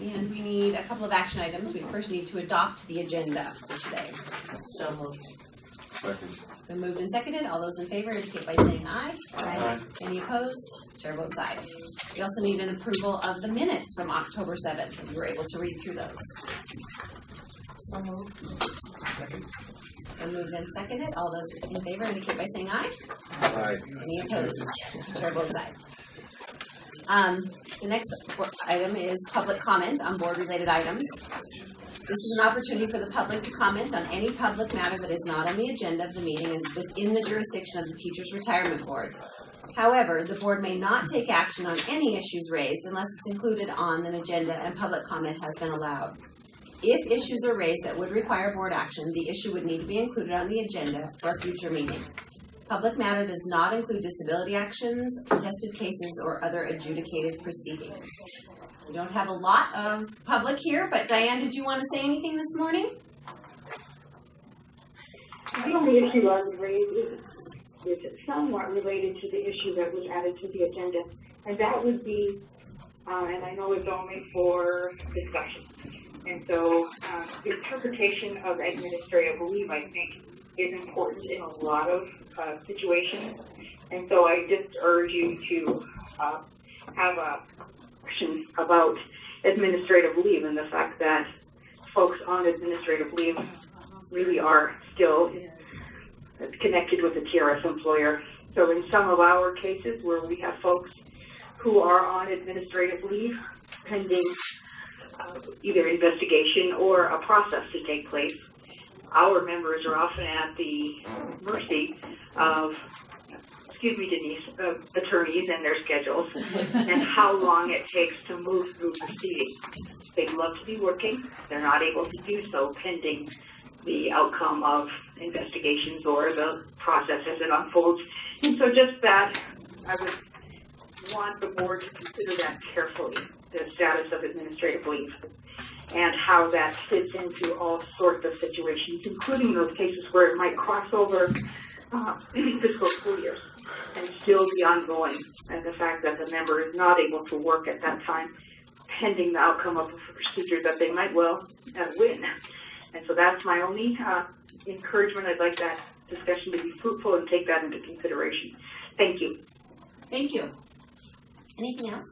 And we need a couple of action items. We first need to adopt the agenda for today. So moved. Second. Been moved and seconded. All those in favor indicate by saying aye. Aye. Any opposed? Chair votes aye. We also need an approval of the minutes from October 7th, if you were able to read through those. So moved. Second. Been moved and seconded. All those in favor indicate by saying aye. Aye. Any opposed? Chair votes aye. The next item is public comment on board-related items. This is an opportunity for the public to comment on any public matter that is not on the agenda of the meeting and is within the jurisdiction of the Teachers Retirement Board. However, the board may not take action on any issues raised unless it's included on an agenda and public comment has been allowed. If issues are raised that would require board action, the issue would need to be included on the agenda for a future meeting. Public matter does not include disability actions, contested cases, or other adjudicated proceedings. We don't have a lot of public here, but Diane, did you want to say anything this morning? The only issue I would raise is somewhat related to the issue that was added to the agenda, and that would be, and I know it's only for discussion, and so interpretation of administrative leave, I think, is important in a lot of situations, and so I just urge you to have a question about administrative leave and the fact that folks on administrative leave really are still connected with a TRS employer. So in some of our cases where we have folks who are on administrative leave pending either investigation or a process to take place, our members are often at the mercy of, excuse me, Denise, of attorneys and their schedules and how long it takes to move through proceedings. They'd love to be working. They're not able to do so pending the outcome of investigations or the process as it unfolds. And so just that, I would want the board to consider that carefully, the status of administrative leave, and how that fits into all sorts of situations, including those cases where it might cross over fiscal school years and still be ongoing, and the fact that the member is not able to work at that time pending the outcome of a procedure that they might well win. And so that's my only encouragement. I'd like that discussion to be fruitful and take that into consideration. Thank you. Thank you. Anything else?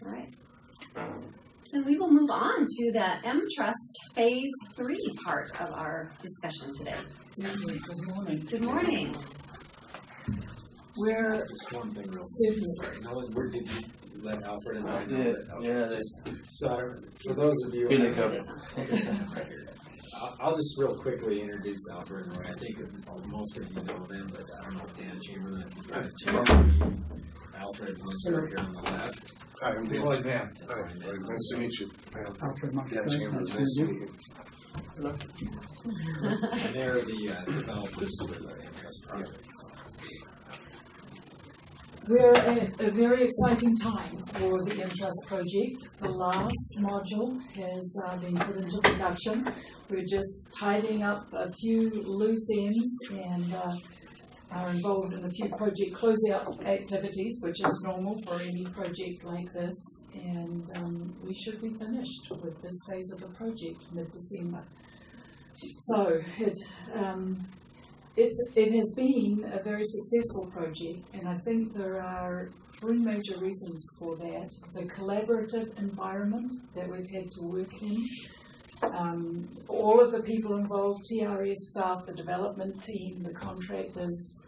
All right. Then we will move on to the M-Trust Phase 3 part of our discussion today. Good morning. Good morning. We're Just one thing real quick. Sorry. Where did you let Alfred and I know that? Okay. So for those of you, I'll just real quickly introduce Alfred and Roy. I think most of you know them, but I don't know if Dan Chamberlain, if you've had a chance to meet Alfred, once over here on the left. Hi, I'm Dan. Hi, Dan. Hi, nice to meet you. Alfred Dan Chambers, nice to meet you. And they're the developers of the interest project. We're at a very exciting time for the M-Trust project. The last module has been put into production. We're just tidying up a few loose ends and are involved in a few project closeout activities, which is normal for any project like this. And we should be finished with this phase of the project mid-December. So it has been a very successful project, and I think there are three major reasons for that. The collaborative environment that we've had to work in. All of the people involved, TRS staff, the development team, the contractors,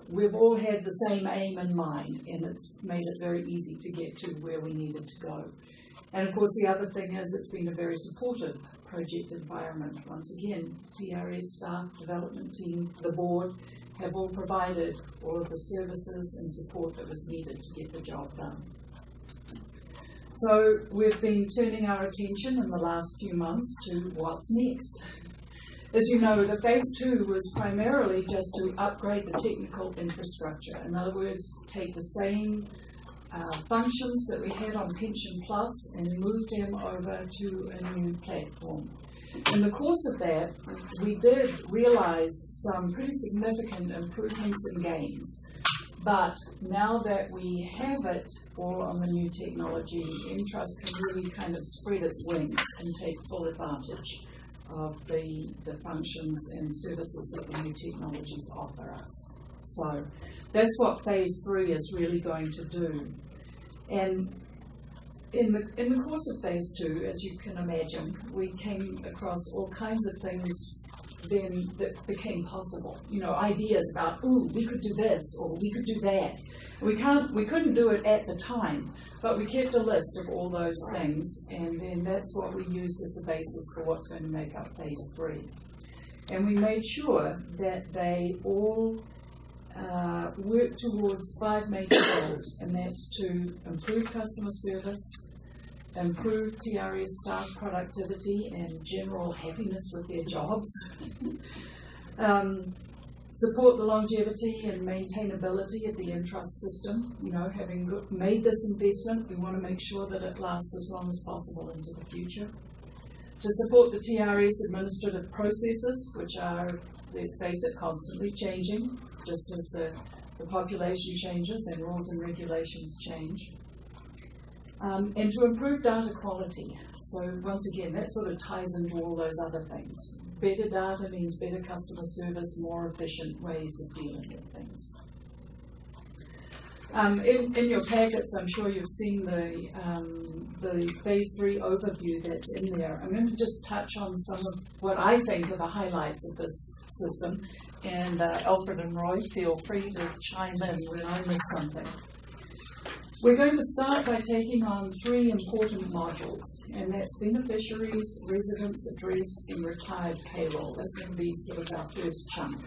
we've all had the same aim in mind, and it's made it very easy to get to where we needed to go. And of course the other thing is it's been a very supportive project environment. Once again, TRS staff, development team, the board have all provided all of the services and support that was needed to get the job done. So we've been turning our attention in the last few months to what's next. As you know, the phase 2 was primarily just to upgrade the technical infrastructure. In other words, take the same functions that we had on Pension Plus and move them over to a new platform. In the course of that, we did realize some pretty significant improvements and gains, But now that we have it all on the new technology, Entrust can really kind of spread its wings and take full advantage of the functions and services that the new technologies offer us. So that's what phase 3 is really going to do. And in the course of phase 2, as you can imagine, we came across all kinds of things then that became possible. You know, ideas about, ooh, we could do this or we could do that. We couldn't do it at the time, but we kept a list of all those things, and then that's what we used as the basis for what's going to make up phase 3. And we made sure that they all work towards 5 major goals, and that's to improve customer service, improve TRS staff productivity and general happiness with their jobs, support the longevity and maintainability of the Entrust system. You know, having made this investment, we want to make sure that it lasts as long as possible into the future. To support the TRS administrative processes, which are, let's face it, constantly changing, just as the population changes and rules and regulations change. And to improve data quality. So once again, that sort of ties into all those other things. Better data means better customer service, more efficient ways of dealing with things. In your packets, I'm sure you've seen the phase 3 overview that's in there. I'm going to just touch on some of what I think are the highlights of this system. And Alfred and Roy, feel free to chime in when I miss something. We're going to start by taking on 3 important modules, and that's beneficiaries, residence address, and retired payroll. That's going to be sort of our first chunk.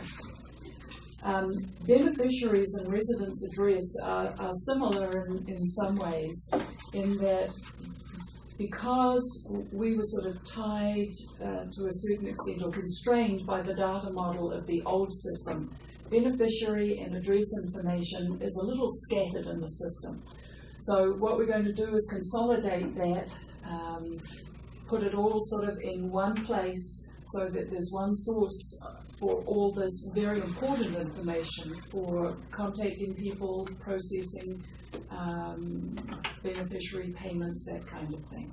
Beneficiaries and residence address are similar in some ways, in that because we were sort of tied to a certain extent or constrained by the data model of the old system, beneficiary and address information is a little scattered in the system. So what we're going to do is consolidate that, put it all sort of in one place so that there's one source for all this very important information for contacting people, processing beneficiary payments, that kind of thing.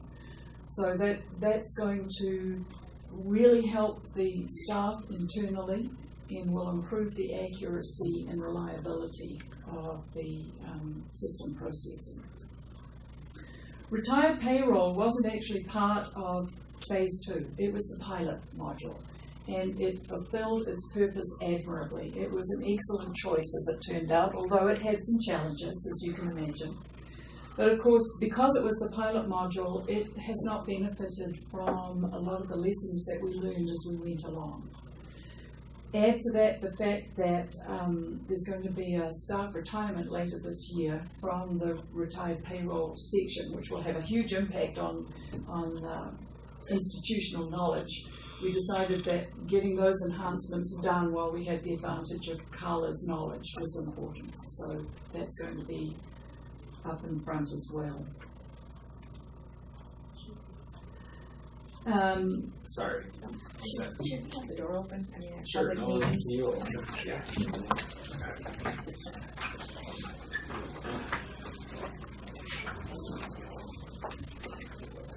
So that's going to really help the staff internally and will improve the accuracy and reliability of the system processing. Retired payroll wasn't actually part of phase 2. It was the pilot module, and it fulfilled its purpose admirably. It was an excellent choice as it turned out, although it had some challenges, as you can imagine. But of course, because it was the pilot module, it has not benefited from a lot of the lessons that we learned as we went along. Add to that the fact that there's going to be a staff retirement later this year from the retired payroll section, which will have a huge impact on institutional knowledge. We decided that getting those enhancements done while we had the advantage of Carla's knowledge was important. So that's going to be up in front as well. Sorry. The door open? I mean, Sure, no, it's you. Yeah.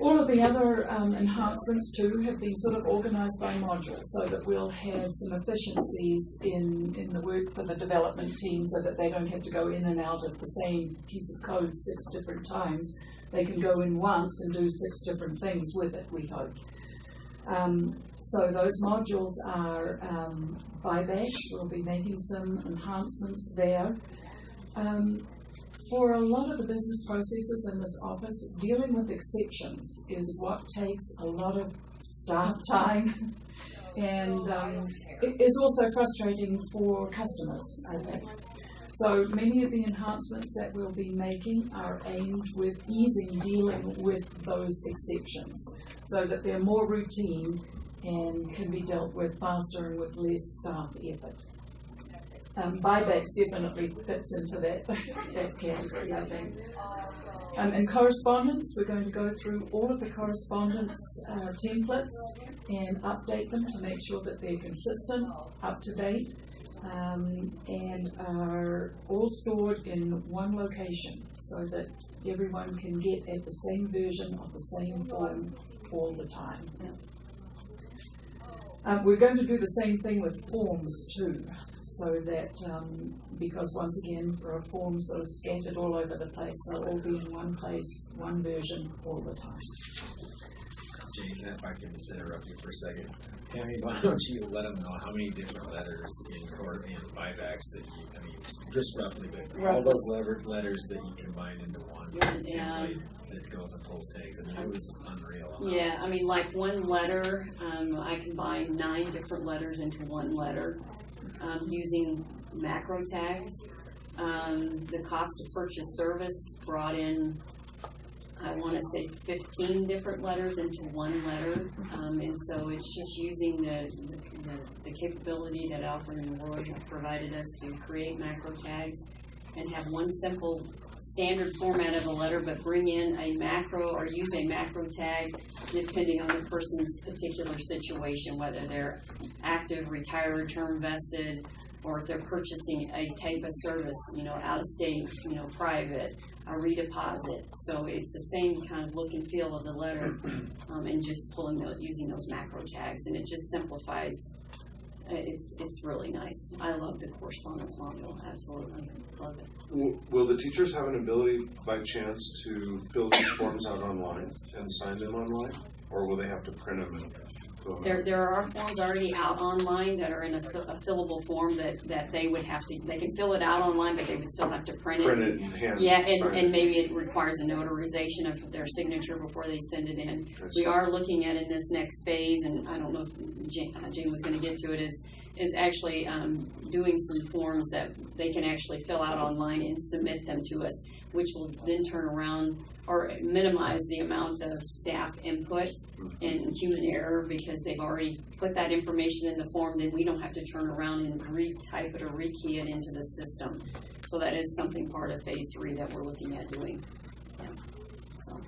All of the other enhancements too have been sort of organised by modules so that we'll have some efficiencies in the work for the development team so that they don't have to go in and out of the same piece of code 6 different times. They can go in once and do 6 different things with it, we hope. So those modules are buybacks. We'll be making some enhancements there. For a lot of the business processes in this office, dealing with exceptions is what takes a lot of staff time, and it is also frustrating for customers, I think. So many of the enhancements that we'll be making are aimed with easing dealing with those exceptions so that they're more routine and can be dealt with faster and with less staff effort. Buybacks definitely fits into that category, I think. In correspondence, we're going to go through all of the correspondence templates and update them to make sure that they're consistent, up to date, and are all stored in one location so that everyone can get at the same version of the same form all the time. We're going to do the same thing with forms too, so that, because once again, there are forms sort of scattered all over the place, they'll all be in one place, one version all the time. Jane, if I can just interrupt you for a second. Tammy, why don't you let them know how many different letters in Core and 5X that you, I mean, just roughly, but all those letters that you combine into one template that goes and pulls tags. I mean, it was unreal. Yeah, I mean, like one letter, I combined 9 different letters into one letter using macro tags. The cost of purchase service brought in, I want to say 15 different letters into one letter, and so it's just using the capability that Alfred and Roy have provided us to create macro tags and have one simple standard format of a letter, but bring in a macro or use a macro tag depending on the person's particular situation, whether they're active, retired, term vested, or if they're purchasing a type of service, out of state, private, a redeposit. So it's the same kind of look and feel of the letter, and just using those macro tags, and it just simplifies. It's really nice. I love the correspondence module. Absolutely love it. Will the teachers have an ability by chance to fill these forms out online and sign them online, or will they have to print them and fill them out? There are forms already out online that are in a fillable form that they would have to. They can fill it out online, but they would still have to print it And hand and maybe it requires a notarization of their signature before they send it in. We are looking at in this next phase, and I don't know if Jane was going to get to it, is actually doing some forms that they can actually fill out online and submit them to us, which will then turn around or minimize the amount of staff input and human error, because they've already put that information in the form. Then we don't have to turn around and retype it or rekey it into the system. So that is something part of phase 3 that we're looking at doing. Yeah. So.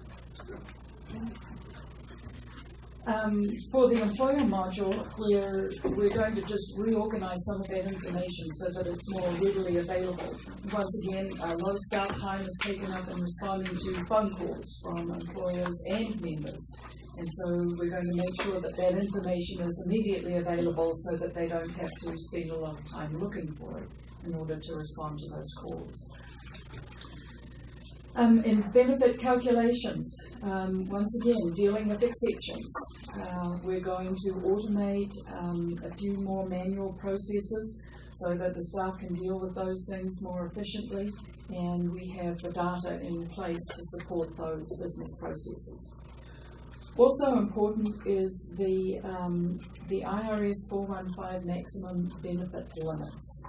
For the employer module, we're going to just reorganize some of that information so that it's more readily available. Once again, a lot of staff time is taken up in responding to phone calls from employers and members. And so we're going to make sure that that information is immediately available so that they don't have to spend a lot of time looking for it in order to respond to those calls. In benefit calculations, once again, dealing with exceptions. We're going to automate a few more manual processes so that the staff can deal with those things more efficiently, and we have the data in place to support those business processes. Also important is the IRS 415 maximum benefit limits.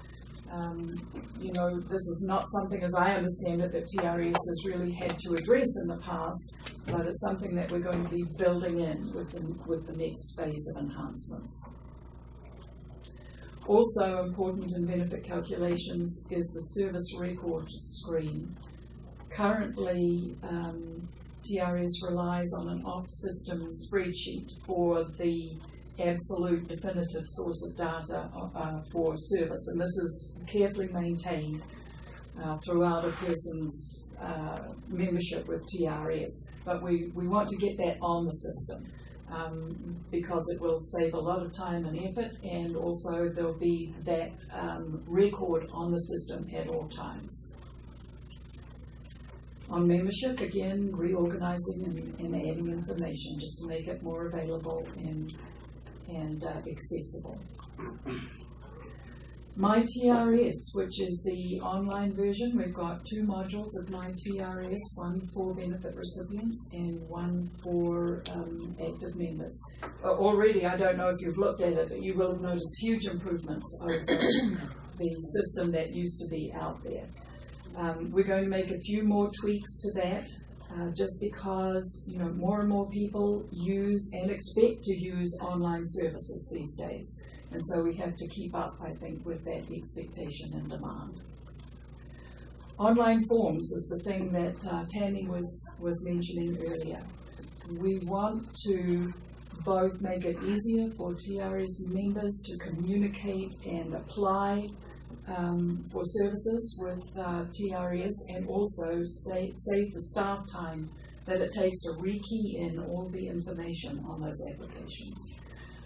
This is not something, as I understand it, that TRS has really had to address in the past, but it's something that we're going to be building in with the next phase of enhancements. Also important in benefit calculations is the service record screen. Currently, TRS relies on an off-system spreadsheet for the absolute definitive source of data for service, and this is carefully maintained throughout a person's membership with TRS. But we want to get that on the system because it will save a lot of time and effort, and also there'll be that record on the system at all times. On membership, again, reorganizing and adding information just to make it more available and accessible. My TRS, which is the online version, we've got 2 modules of My TRS, one for benefit recipients and one for active members. Already, I don't know if you've looked at it, but you will have noticed huge improvements over the system that used to be out there. We're going to make a few more tweaks to that. Just because more and more people use and expect to use online services these days, and so we have to keep up, I think, with that expectation and demand. Online forms is the thing that Tammy was mentioning earlier. We want to both make it easier for TRS members to communicate and apply for services with TRS, and also save the staff time that it takes to rekey in all the information on those applications.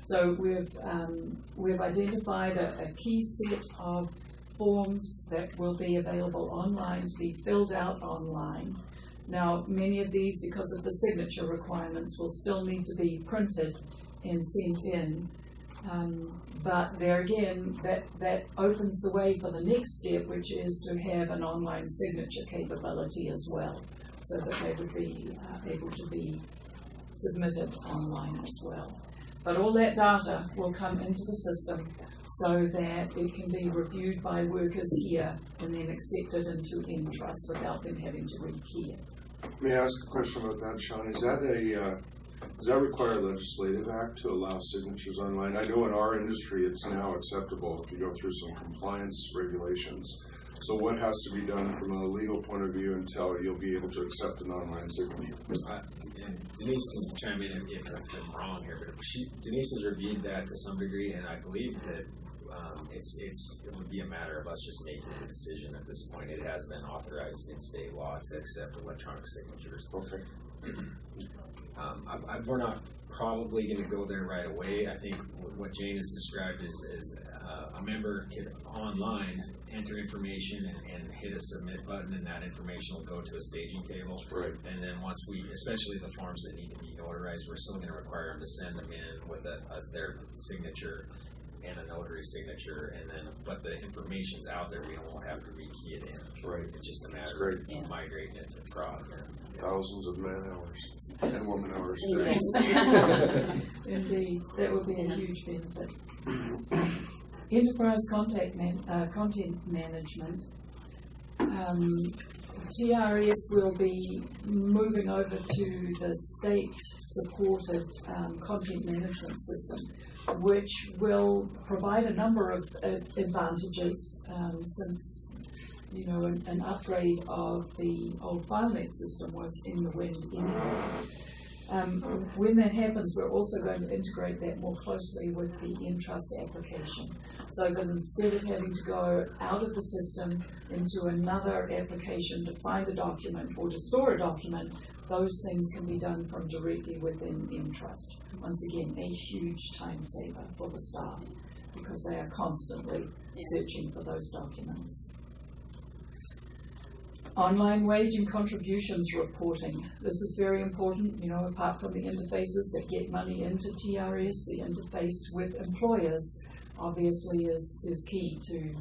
So we've identified a key set of forms that will be available online to be filled out online. Now, many of these, because of the signature requirements, will still need to be printed and sent in. But there again, that opens the way for the next step, which is to have an online signature capability as well, so that they would be able to be submitted online as well. But all that data will come into the system so that it can be reviewed by workers here and then accepted into Entrust without them having to rekey it. May I ask a question about that, Sean? Is that does that require a legislative act to allow signatures online? I know in our industry it's now acceptable if you go through some compliance regulations. So what has to be done from a legal point of view until you'll be able to accept an online signature? And Denise can chime in if I'm wrong here, but Denise has reviewed that to some degree, and I believe that it would be a matter of us just making a decision at this point. It has been authorized in state law to accept electronic signatures. Okay. We're not probably going to go there right away. I think what Jane has described is a member can online enter information and hit a submit button, and that information will go to a staging table. Right. And then once especially the forms that need to be notarized, we're still going to require them to send them in with their signature and a notary signature, and then but the information's out there. We won't have to rekey it in. Right. It's just a matter of migrating it to prod. Thousands of man hours and woman hours. Yes. Indeed, that would be a huge benefit. Enterprise content management. TRS will be moving over to the state-supported content management system, which will provide a number of advantages since an upgrade of the old FileNet system was in the wind anyway. When that happens, we're also going to integrate that more closely with the Entrust application, so that instead of having to go out of the system into another application to find a document or to store a document, those things can be done from directly within Entrust. Once again, a huge time saver for the staff because they are constantly searching for those documents. Online wage and contributions reporting. This is very important, apart from the interfaces that get money into TRS, the interface with employers obviously is key to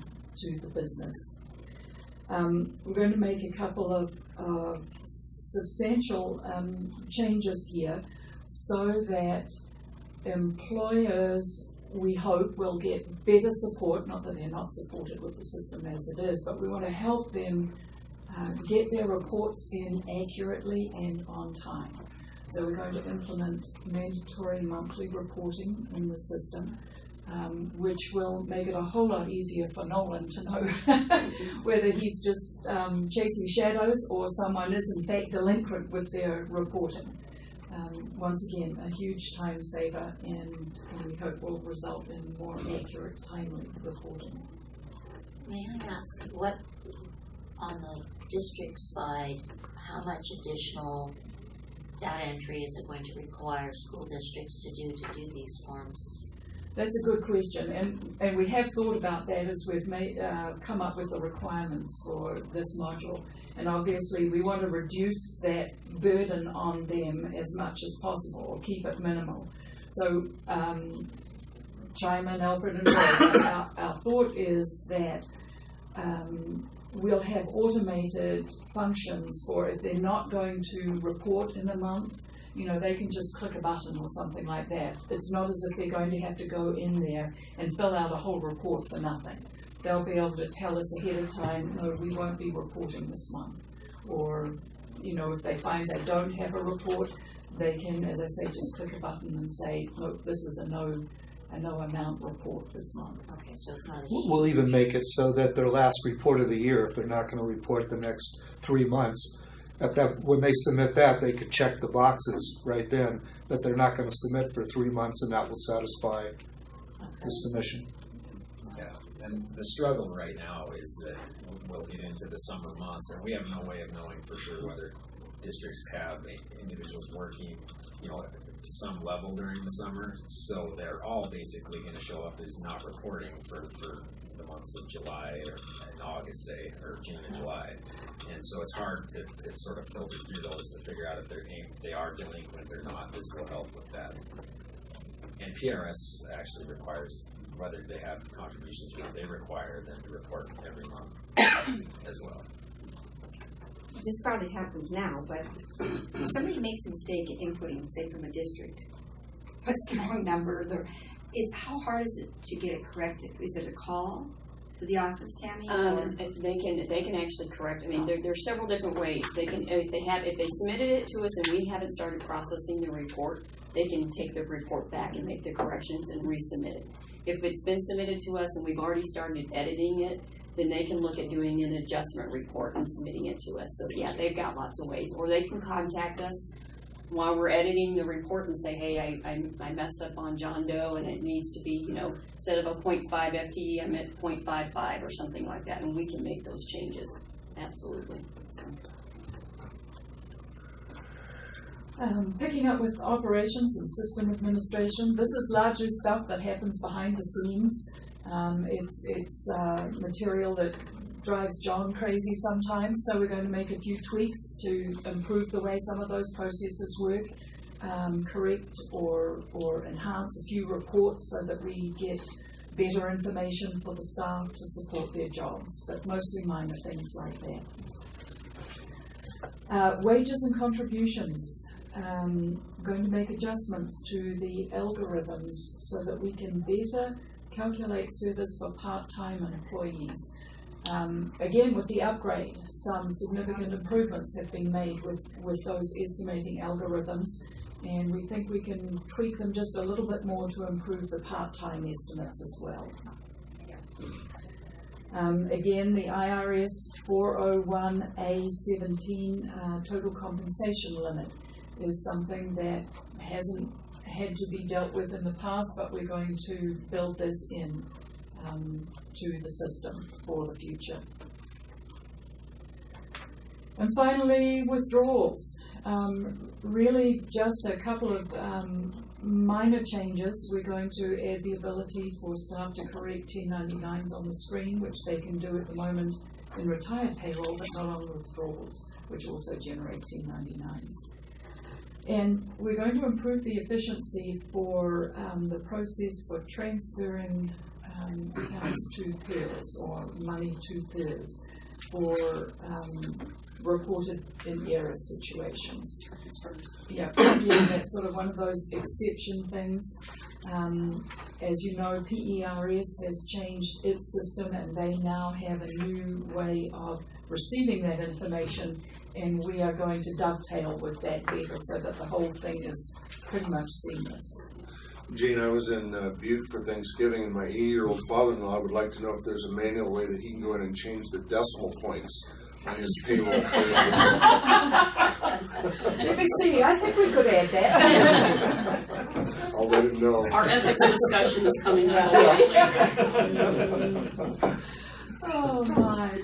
the business. We're going to make a couple of substantial changes here so that employers, we hope, will get better support, not that they're not supported with the system as it is, but we want to help them get their reports in accurately and on time. So we're going to implement mandatory monthly reporting in the system, which will make it a whole lot easier for Nolan to know whether he's just chasing shadows or someone is in fact delinquent with their reporting. Once again, a huge time saver, and we hope will result in more accurate, timely reporting. May I ask, what on the district side, how much additional data entry is it going to require school districts to do these forms? That's a good question, and we have thought about that as we've come up with the requirements for this module. And obviously, we want to reduce that burden on them as much as possible, or keep it minimal. So, chime in, Alfred and Ray. Our thought is that we'll have automated functions for if they're not going to report in a month, they can just click a button or something like that. It's not as if they're going to have to go in there and fill out a whole report for nothing. They'll be able to tell us ahead of time, no, we won't be reporting this month. Or, if they find they don't have a report, they can, as I say, just click a button and say, look, this is a no amount report this month. Okay, so it's not a We'll even make it so that their last report of the year, if they're not going to report the next 3 months, at that, when they submit that, they could check the boxes right then that they're not going to submit for 3 months, and that will satisfy the submission. Yeah, and the struggle right now is that we'll get into the summer months, and we have no way of knowing for sure whether districts have individuals working, to some level during the summer. So they're all basically going to show up as not reporting for the months of July and August, say, or June and July. And so it's hard to sort of filter through those to figure out if they are delinquent or not. This will help with that. And PRS actually requires, whether they have contributions or not, they require them to report every month as well. This probably happens now, but if somebody makes a mistake in inputting, say from a district, puts the wrong number, how hard is it to get it corrected? Is it a call to the office, Tammy? They can actually correct. I mean, there are several different ways. They can, if they submitted it to us and we haven't started processing the report, they can take the report back and make the corrections and resubmit it. If it's been submitted to us and we've already started editing it, then they can look at doing an adjustment report and submitting it to us. So yeah, they've got lots of ways. Or they can contact us while we're editing the report and say, hey, I messed up on John Doe and it needs to be, instead of a 0.5 FTE, I'm at 0.55 or something like that, and we can make those changes. Absolutely. So. Picking up with operations and system administration, this is largely stuff that happens behind the scenes. It's material that drives John crazy sometimes, so we're going to make a few tweaks to improve the way some of those processes work, correct or enhance a few reports so that we get better information for the staff to support their jobs, but mostly minor things like that. Wages and contributions. Going to make adjustments to the algorithms so that we can better calculate service for part-time employees. Again, with the upgrade, some significant improvements have been made with those estimating algorithms, and we think we can tweak them just a little bit more to improve the part-time estimates as well. Again, the IRS 401A17 total compensation limit is something that hasn't had to be dealt with in the past, but we're going to build this in to the system for the future. And finally, withdrawals. Really just a couple of minor changes. We're going to add the ability for staff to correct 1099s on the screen, which they can do at the moment in retired payroll, but not on withdrawals, which also generate 1099s. And we're going to improve the efficiency for the process for transferring accounts to PERS or money to PERS for reported in error situations. Yeah, again, that's sort of one of those exception things. As you know, PERS has changed its system and they now have a new way of receiving that information, and we are going to dovetail with that better so that the whole thing is pretty much seamless. Gene, I was in Butte for Thanksgiving, and my 80-year-old father-in-law would like to know if there's a manual way that he can go in and change the decimal points on his payroll. BBC, I think we could add that. I'll let him know. Our ethics discussion is coming up. Oh my.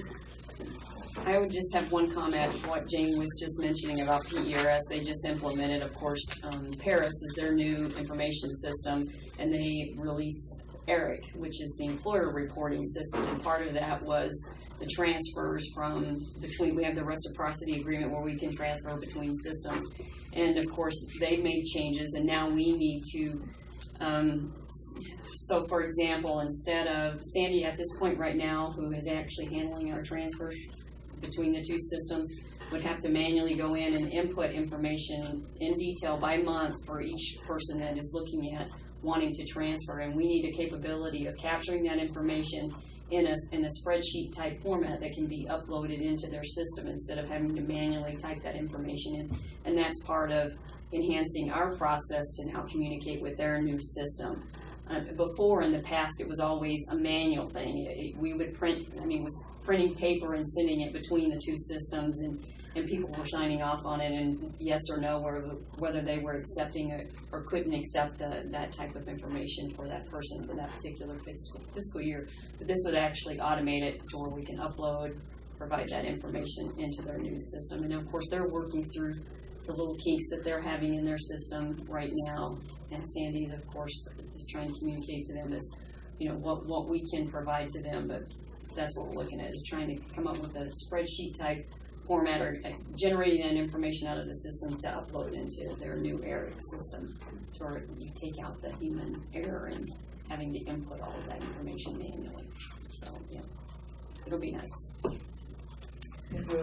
I would just have one comment on what Jane was just mentioning about PERS. They just implemented, of course, PERS is their new information system, and they released ERIC, which is the employer reporting system, and part of that was the transfers from between, we have the reciprocity agreement where we can transfer between systems, and of course they made changes, and now we need to, so for example, instead of Sandy at this point right now, who is actually handling our transfers between the two systems, would have to manually go in and input information in detail by month for each person that is looking at wanting to transfer, and we need a capability of capturing that information in a spreadsheet type format that can be uploaded into their system instead of having to manually type that information in, and that's part of enhancing our process to now communicate with their new system. Before, in the past, it was always a manual thing. We would print, it was printing paper and sending it between the two systems, and and people were signing off on it and yes or no, whether they were accepting it or couldn't accept that type of information for that person for that particular fiscal year. But this would actually automate it to where we can upload, provide that information into their new system. And of course, they're working through the little kinks that they're having in their system right now. And Sandy, of course, is trying to communicate to them as, what we can provide to them. But that's what we're looking at, is trying to come up with a spreadsheet type format or generating that information out of the system to upload into their new ERIC system, to where you take out the human error and having to input all of that information manually. So, yeah, it'll be nice.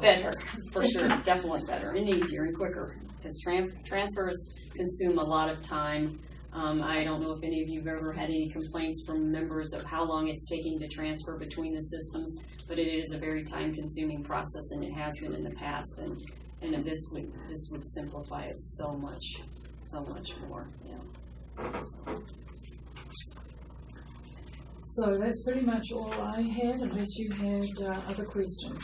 Better, for sure, definitely better and easier and quicker, because transfers consume a lot of time. I don't know if any of you have ever had any complaints from members of how long it's taking to transfer between the systems, but it is a very time-consuming process, and it has been in the past. And this would simplify it so much more. Yeah. So that's pretty much all I had, unless you had other questions.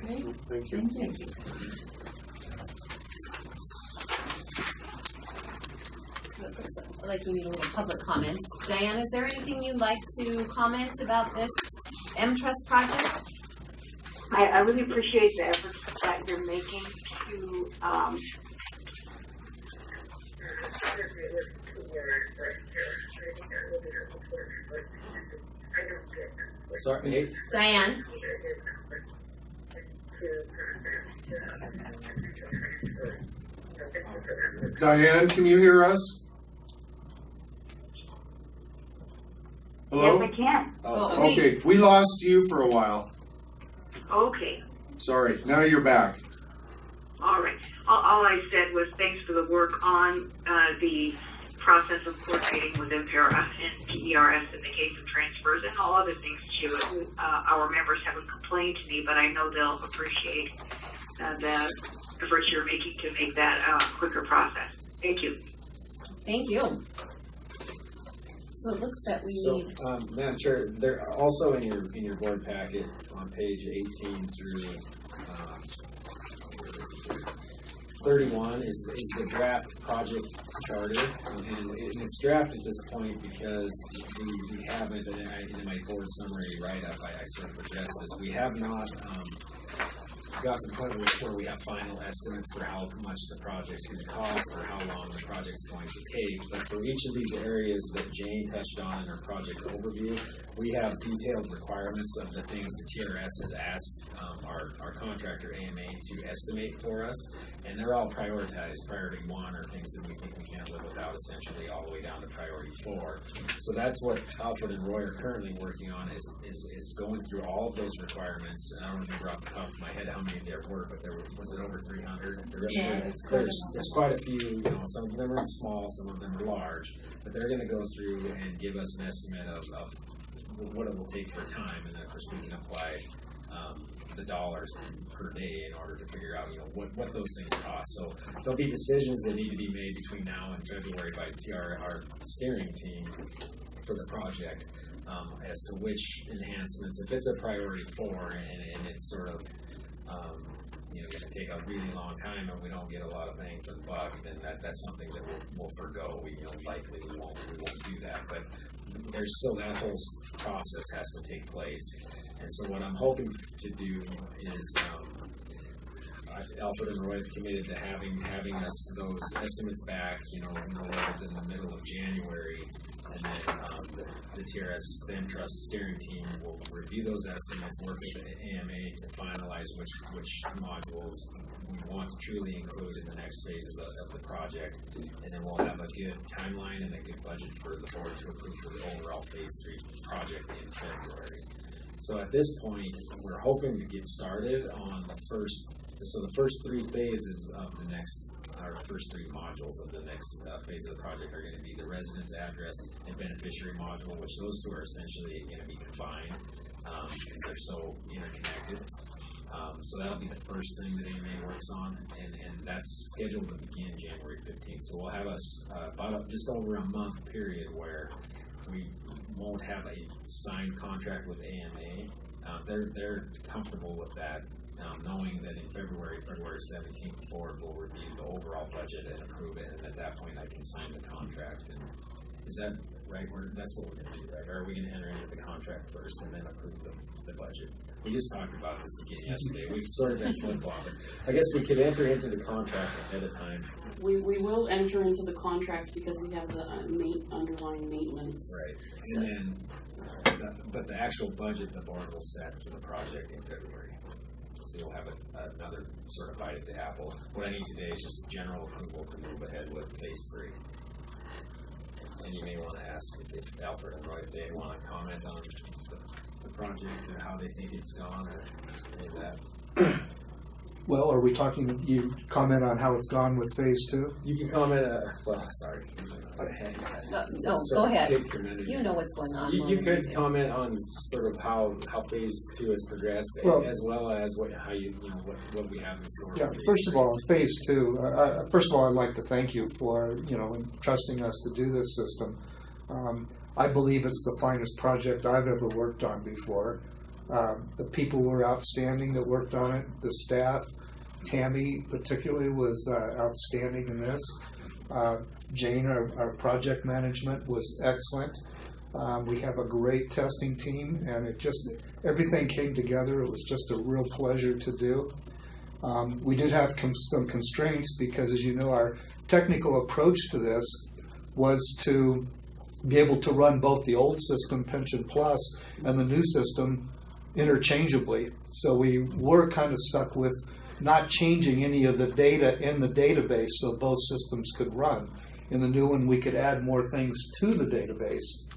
Okay. Thank you. Thank you. So it looks like you need a little public comment. Diane, is there anything you'd like to comment about this M-Trust project? I really appreciate the efforts that you're making to, Sorry, hey, Diane? Diane, can you hear us? Hello? yes, I can. oh, Okay, we lost you for a while. Okay, Sorry, now you're back. all right. All I said was thanks for the work on the process of coordinating with Impera and TRS in the case of transfers and all other things too. Our members haven't complained to me, but I know they'll appreciate the efforts you're making to make that a quicker process. Thank you. Thank you. So it looks that we So, need, Madam Chair, there also in your board packet on page 18 through 31 is the draft project charter, and it's draft at this point because we haven't, in my board summary write-up, I sort of addressed this. We have not got to the point where we have final estimates for how much the project's going to cost or how long the project's going to take. But for each of these areas that Jane touched on in her project overview, we have detailed requirements of the things the TRS has asked our contractor AMA to estimate for us, and they're all prioritized. Priority 1 are things that we think we can't live without, essentially all the way down to priority 4. So that's what Alfred and Roy are currently working on, is going through all of those requirements. And I don't remember off the top of my head how many there were, but was it over 300? There's quite a few. Some of them are small, some of them are large, but they're going to go through and give us an estimate of what it will take for time, and then of course we can apply the dollars per day in order to figure out what those things cost. So there'll be decisions that need to be made between now and February by our steering team for the project as to which enhancements, if it's a priority 4 and it's sort of going to take a really long time and we don't get a lot of bang for the buck, then that's something that we'll forego. We likely we won't do that. But there's still that whole process has to take place. And so what I'm hoping to do is Alfred and Roy have committed to having us those estimates back, no later than the middle of January, and then the TRS, the M-Trust steering team will review those estimates, work with the AMA to finalize which modules we want to truly include in the next phase of the project, and then we'll have a good timeline and a good budget for the board to approve for the overall phase 3 project in February. So at this point, we're hoping to get started on the first 3 phases of the next, our first 3 modules of the next phase of the project are going to be the residence address and beneficiary module, which those 2 are essentially going to be combined because they're so interconnected. So that'll be the first thing that AMA works on, and that's scheduled to begin January 15th. So we'll have about just over a month period where we won't have a signed contract with AMA they're comfortable with that, knowing that in February 17th, the board will review the overall budget and approve it, and at that point I can sign the contract. And is that right? That's what we're going to do, right? Or are we going to enter into the contract first and then approve the budget? We just talked about this again yesterday. We've sort of been flip-flopping. I guess we could enter into the contract ahead of time. We will enter into the contract because we have the underlying maintenance. Right. And then, but the actual budget the board will set for the project in February. So you'll have another sort of bite at the apple. What I need today is just general approval to move ahead with phase 3. And you may want to ask if Alfred and Roy, if they want to comment on the project or how they think it's gone or any of that. Well, are we talking, you comment on how it's gone with phase 2? You can comment, well, sorry. No, go ahead. You know what's going on. You could comment on sort of how phase 2 has progressed, well, as well as what we have in store. Yeah, first of all, phase 2, first of all, I'd like to thank you for, entrusting us to do this system. I believe it's the finest project I've ever worked on before. The people were outstanding that worked on it. The staff, Tammy particularly, was outstanding in this. Jane, our project management, was excellent. We have a great testing team, and everything came together. It was just a real pleasure to do. We did have some constraints because, as you know, our technical approach to this was to be able to run both the old system, Pension Plus, and the new system interchangeably. So we were kind of stuck with not changing any of the data in the database so both systems could run. In the new one, we could add more things to the database.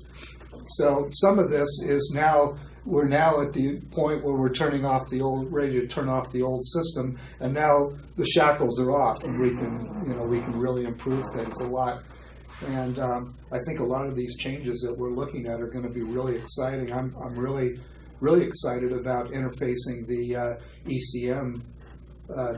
So some of this is we're now at the point where we're ready to turn off the old system, and now the shackles are off, and we can really improve things a lot. And I think a lot of these changes that we're looking at are going to be really exciting. I'm really excited about interfacing the ECM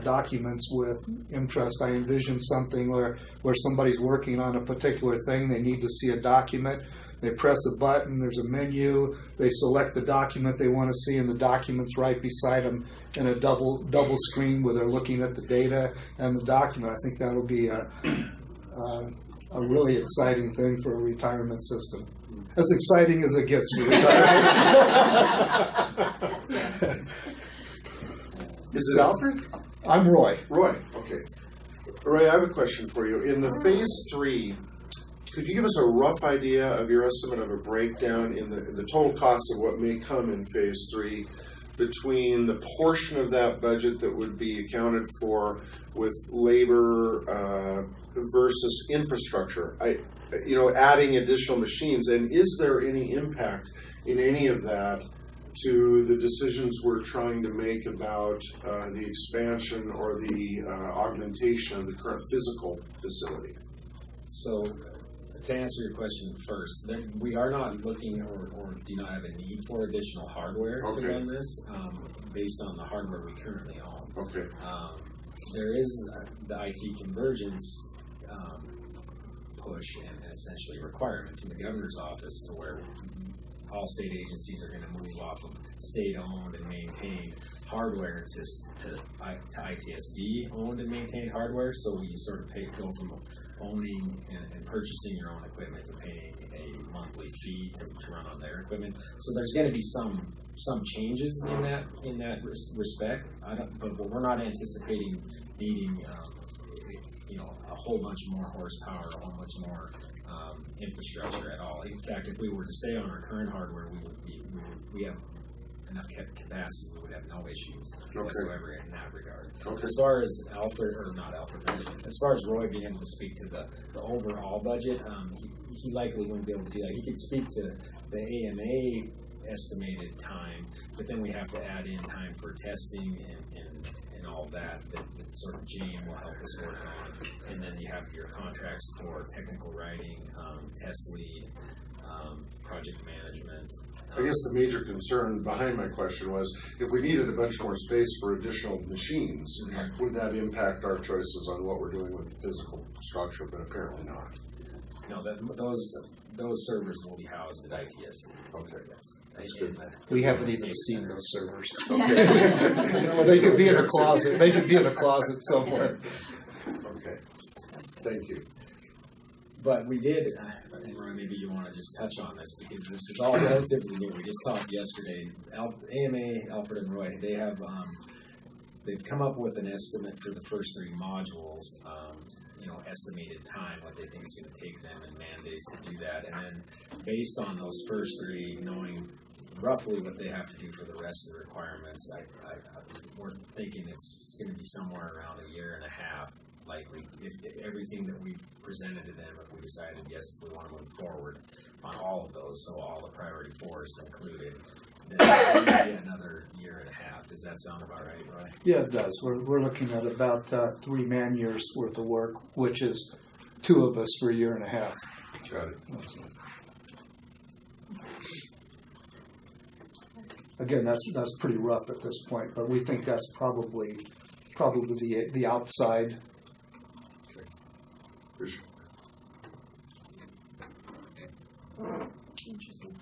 documents with InTrust. I envision something where somebody's working on a particular thing, they need to see a document, they press a button, there's a menu, they select the document they want to see, and the document's right beside them in a double screen where they're looking at the data and the document. I think that'll be a really exciting thing for a retirement system. As exciting as it gets for retirement. Is it Alfred? I'm Roy. Roy, okay. Roy, I have a question for you. In the phase 3, could you give us a rough idea of your estimate of a breakdown in the total cost of what may come in phase 3 between the portion of that budget that would be accounted for with labor versus infrastructure? Adding additional machines, and is there any impact in any of that to the decisions we're trying to make about the expansion or the augmentation of the current physical facility? So, to answer your question first, we are not looking or do not have a need for additional hardware to run this based on the hardware we currently own. Okay. There is the IT convergence push and essentially requirement from the governor's office to where all state agencies are going to move off of state-owned and maintained hardware to ITSD owned and maintained hardware. So we sort of go from owning and purchasing your own equipment to paying a monthly fee to run on their equipment. So there's going to be some changes in that respect. But we're not anticipating needing a whole bunch more horsepower, a whole bunch more infrastructure at all. In fact, if we were to stay on our current hardware, we have enough capacity, we would have no issues whatsoever in that regard. Okay. As far as as far as Roy being able to speak to the overall budget, he likely wouldn't be able to do that. He could speak to the AMA estimated time, but then we have to add in time for testing and all that sort of Jane will help us work on. And then you have your contracts for technical writing, test lead, project management. I guess the major concern behind my question was if we needed a bunch more space for additional machines, would that impact our choices on what we're doing with the physical structure, but apparently not. No, those servers will be housed at ITS. Okay. Yes. That's good. We haven't even seen those servers. Okay. They could be in a closet. They could be in a closet somewhere. Okay, thank you. But we did, and Roy, maybe you want to just touch on this because this is all relatively new. We just talked yesterday. AMA, Alfred and Roy, they've come up with an estimate for the first 3 modules. Estimated time, what they think is going to take them in man days to do that, and then based on those first 3, knowing roughly what they have to do for the rest of the requirements, we're thinking it's going to be somewhere around a year and a half. Likely, if everything that we presented to them, if we decided yes, we want to move forward on all of those, so all the priority 4s included, then it would be another year and a half. Does that sound about right, Roy? Yeah, it does. We're looking at about 3 man years worth of work, which is 2 of us for a year and a half. Got it. Again, that's pretty rough at this point, but we think that's probably the outside. Appreciate Interesting.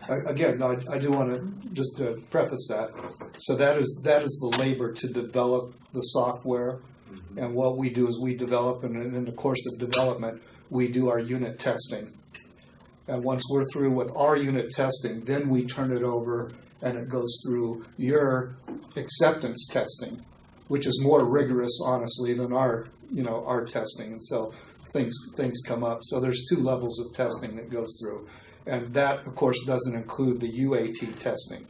Again, I do want to just preface that. So that is the labor to develop the software, and what we do is we develop, and in the course of development, we do our unit testing. And once we're through with our unit testing, then we turn it over, and it goes through your acceptance testing, which is more rigorous, honestly, than our testing. And so things come up. So there's 2 levels of testing that goes through. And that, of course, doesn't include the UAT testing,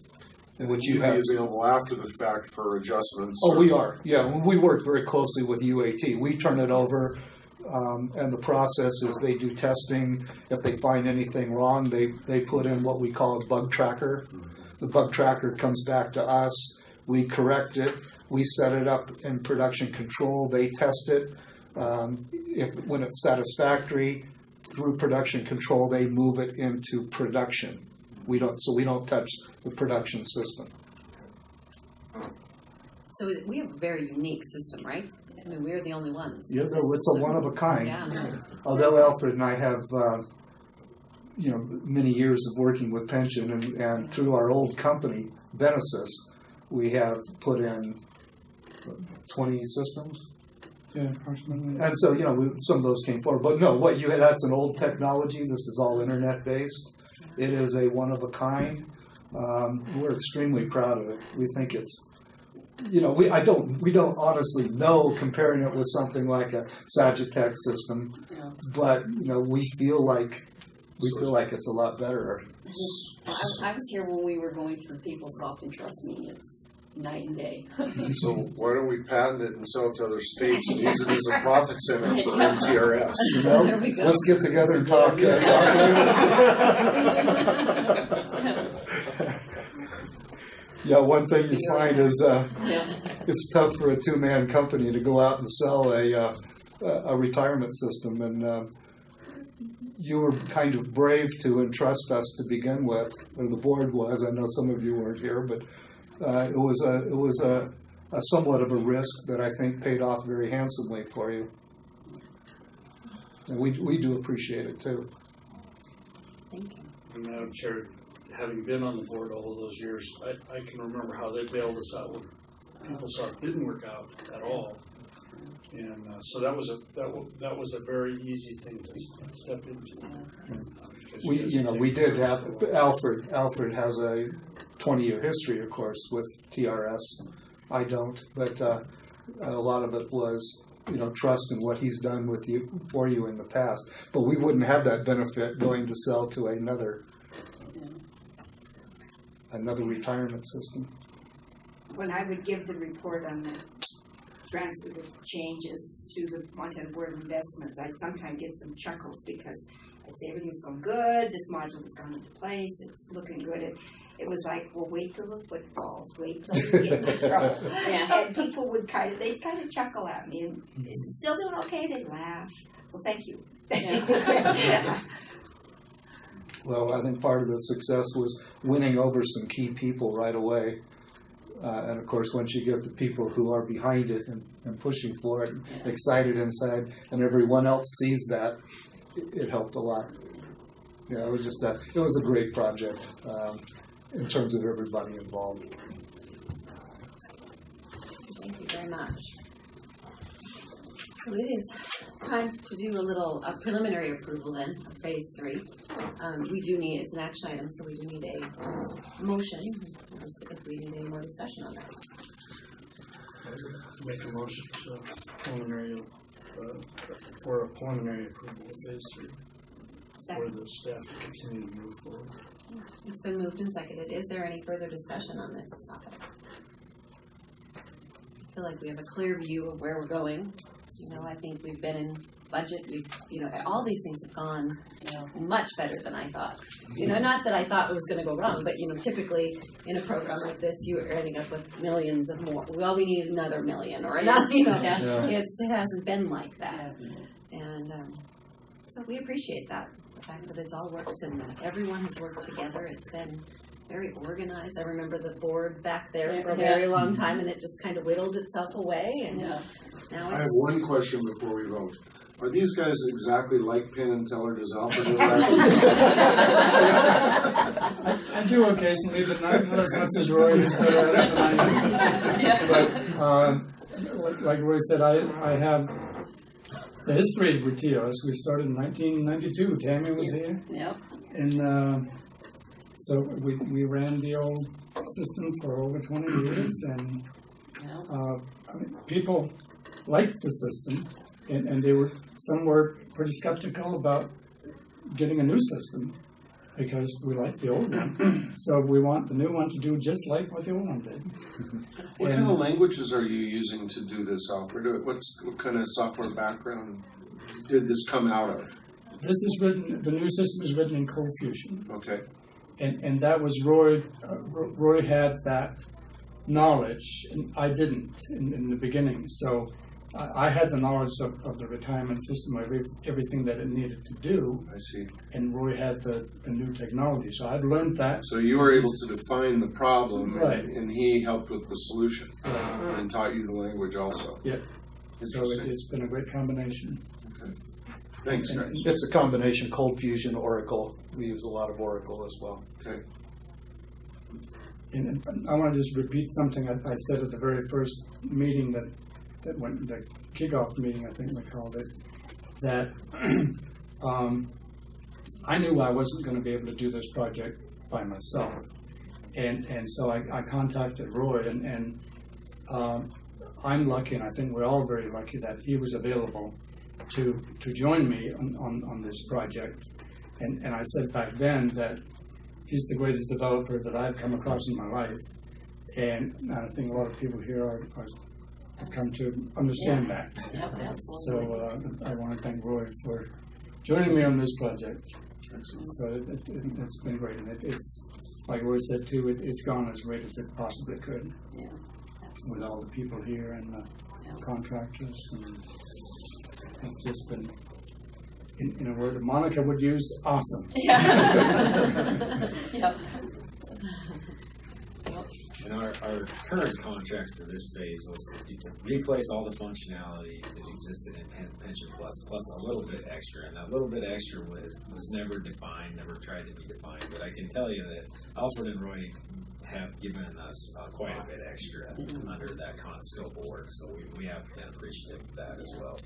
which you have. Be available after the fact for adjustments. Oh, we are. Yeah, we work very closely with UAT. We turn it over, and the process is they do testing. If they find anything wrong, they put in what we call a bug tracker. The bug tracker comes back to us. We correct it. We set it up in production control. They test it. When it's satisfactory, through production control, they move it into production. We don't touch the production system. So we have a very unique system, right? I mean, we're the only ones. Yeah, no, it's a one of a kind. Yeah. Although Alfred and I have, many years of working with pension, and through our old company, Benesis, we have put in 20 systems. Yeah, approximately. And so, some of those came forward. But no, that's an old technology. This is all internet based. It is a one of a kind. We're extremely proud of it. We think it's, we don't honestly know comparing it with something like a Sagitech system, but we feel like it's a lot better. I was here when we were going through PeopleSoft, and trust me, it's night and day. So why don't we patent it and sell it to other states and use it as a profit center for TRS? Let's get together and talk. Yeah, one thing you find is it's tough for a 2-man company to go out and sell a retirement system, and you were kind of brave to entrust us to begin with, or the board was. I know some of you weren't here, but it was a somewhat of a risk that I think paid off very handsomely for you. And we do appreciate it too. Thank you. And Madam Chair, having been on the board all of those years, I can remember how they bailed us out when PeopleSoft didn't work out at all. And so that was a very easy thing to step into. We did have Alfred has a 20-year history, of course, with TRS. I don't, but a lot of it was, trust in what he's done for you in the past. But we wouldn't have that benefit going to sell to another retirement system. When I would give the report on the changes to the Montana Board of Investments, I'd sometimes get some chuckles because I'd say everything's going good, this module has gone into place, it's looking good. It was like, well, wait till the foot falls, wait till you get into trouble. And people would kind of chuckle at me, and is it still doing okay? They'd laugh. Well, thank you. Well, I think part of the success was winning over some key people right away. And of course, once you get the people who are behind it and pushing for it, excited inside, and everyone else sees that, it helped a lot. You know, it was just that, it was a great project, in terms of everybody involved. Thank you very much. So it is time to do a little preliminary approval then of phase 3. We do need, it's an action item, so we do need a motion if we need any more discussion on that. Make a motion to preliminary, for a preliminary approval of phase 3. For the staff to continue to move forward. It's been moved and seconded. Is there any further discussion on this topic? I feel like we have a clear view of where we're going. You know, I think we've been in budget. We've, you know, all these things have gone, you know, much better than I thought. You know, not that I thought it was going to go wrong, but, you know, typically in a program like this, you are ending up with millions of more. Well, we need another million or another, you know. Yeah. It hasn't been like that. And so we appreciate that. The fact that it's all worked and everyone has worked together. It's been very organized. I remember the board back there for a very long time, and it just kind of whittled itself away. And now I have it's. one question before we vote. Are these guys exactly like Penn and Teller? Does Alfred do I do occasionally, but not as much as Roy is better at it than I am. But like Roy said, I have the history with TRS. We started in 1992. Tammy was here. Yep. And so we ran the old system for over 20 years, and I mean, people liked the system, and some were pretty skeptical about getting a new system because we liked the old one. So we want the new one to do just like what the old one did. What kind of languages are you using to do this, Alfred? What kind of software background did this come out of? This is written. The new system is written in Cold Fusion. Okay. And that was Roy. Roy had that knowledge, and I didn't in the beginning. So I had the knowledge of the retirement system, of everything that it needed to do. I see. And Roy had the new technology. So I've learned that. So you were able to define the problem, Right. and he helped with the solution, Right. and taught you the language also. Yeah. So it's been a great combination. Okay. Thanks, guys. It's a combination, Cold Fusion, Oracle. We use a lot of Oracle as well. Okay. And I want to just repeat something I said at the very first meeting that went, the kickoff meeting, I think we called it, that I knew I wasn't going to be able to do this project by myself. And so I contacted Roy, and I'm lucky, and I think we're all very lucky that he was available to join me on this project. And I said back then that he's the greatest developer that I've come across in my life. And I think a lot of people here have come to understand that. Yep, absolutely. So I want to thank Roy for joining me on this project. So it's been great. And it's, like Roy said too, it's gone as great as it possibly could. Yeah, With all the people here and the contractors. And it's just been, in a word that Monica would use, awesome. Yeah. Yep. And our current contract for this phase was to replace all the functionality that existed in Pension plus a little bit extra. And that little bit extra was never defined, never tried to be defined. But I can tell you that Alfred and Roy have given us quite a bit extra under that scope of work. So we have been appreciative of that as well.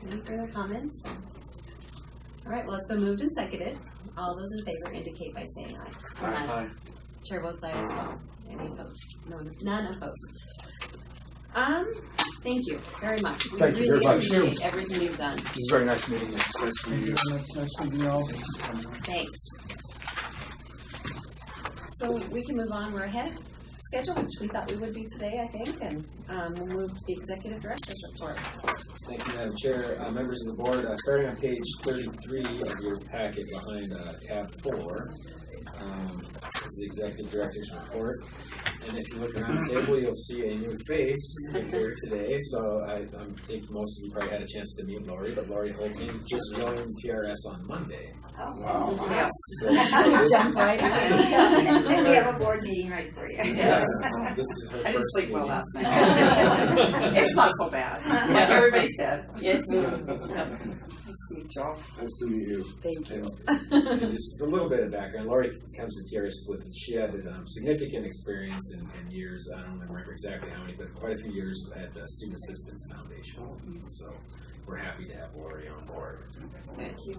Any further comments? All right, well, it's been moved and seconded. All those in favor indicate by saying aye. Aye. Chair votes aye as well. Any opposed? No, none opposed. Thank you very much. We Thank you really very much. appreciate everything you've done. It was very nice meeting you. Nice to meet you. Nice meeting you all. Thanks. So we can move on. We're ahead schedule, which we thought we would be today, I think, and we'll move to the executive director's report. Thank you, Madam Chair. Members of the board, starting on page 33 of your packet behind tab 4, is the Executive Director's report. And if you look around the table, you'll see a new face here today. So I think most of you probably had a chance to meet Lori, but Lori Holton just joined TRS on Monday. Wow. Yes. So this Jump right in. And we have a board meeting right for you. yeah, this is her I didn't first sleep well meeting. last night. It's not so bad, like everybody said. It's, Nice to meet y'all. Nice to meet you. thank you. And just a little bit of background. Lori comes to TRS with, she had significant experience in years, I don't remember exactly how many, but quite a few years at the Student Assistance Foundation. So we're happy to have Lori on board. Thank you.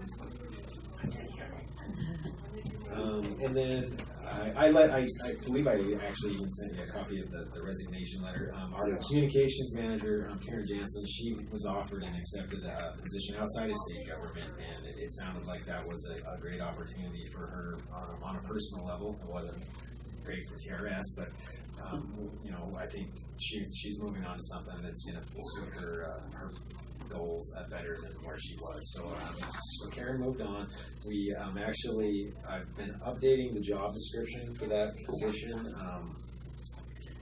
And then I believe I actually even sent you a copy of the resignation letter. Our Yes. communications manager, Karen Jansen, she was offered and accepted a position outside of state government, and it sounded like that was a great opportunity for her on a personal level. It wasn't great for TRS, but you know, I think she's moving on to something that's going to suit her goals better than where she was. So Karen moved on. We I've been updating the job description for that position.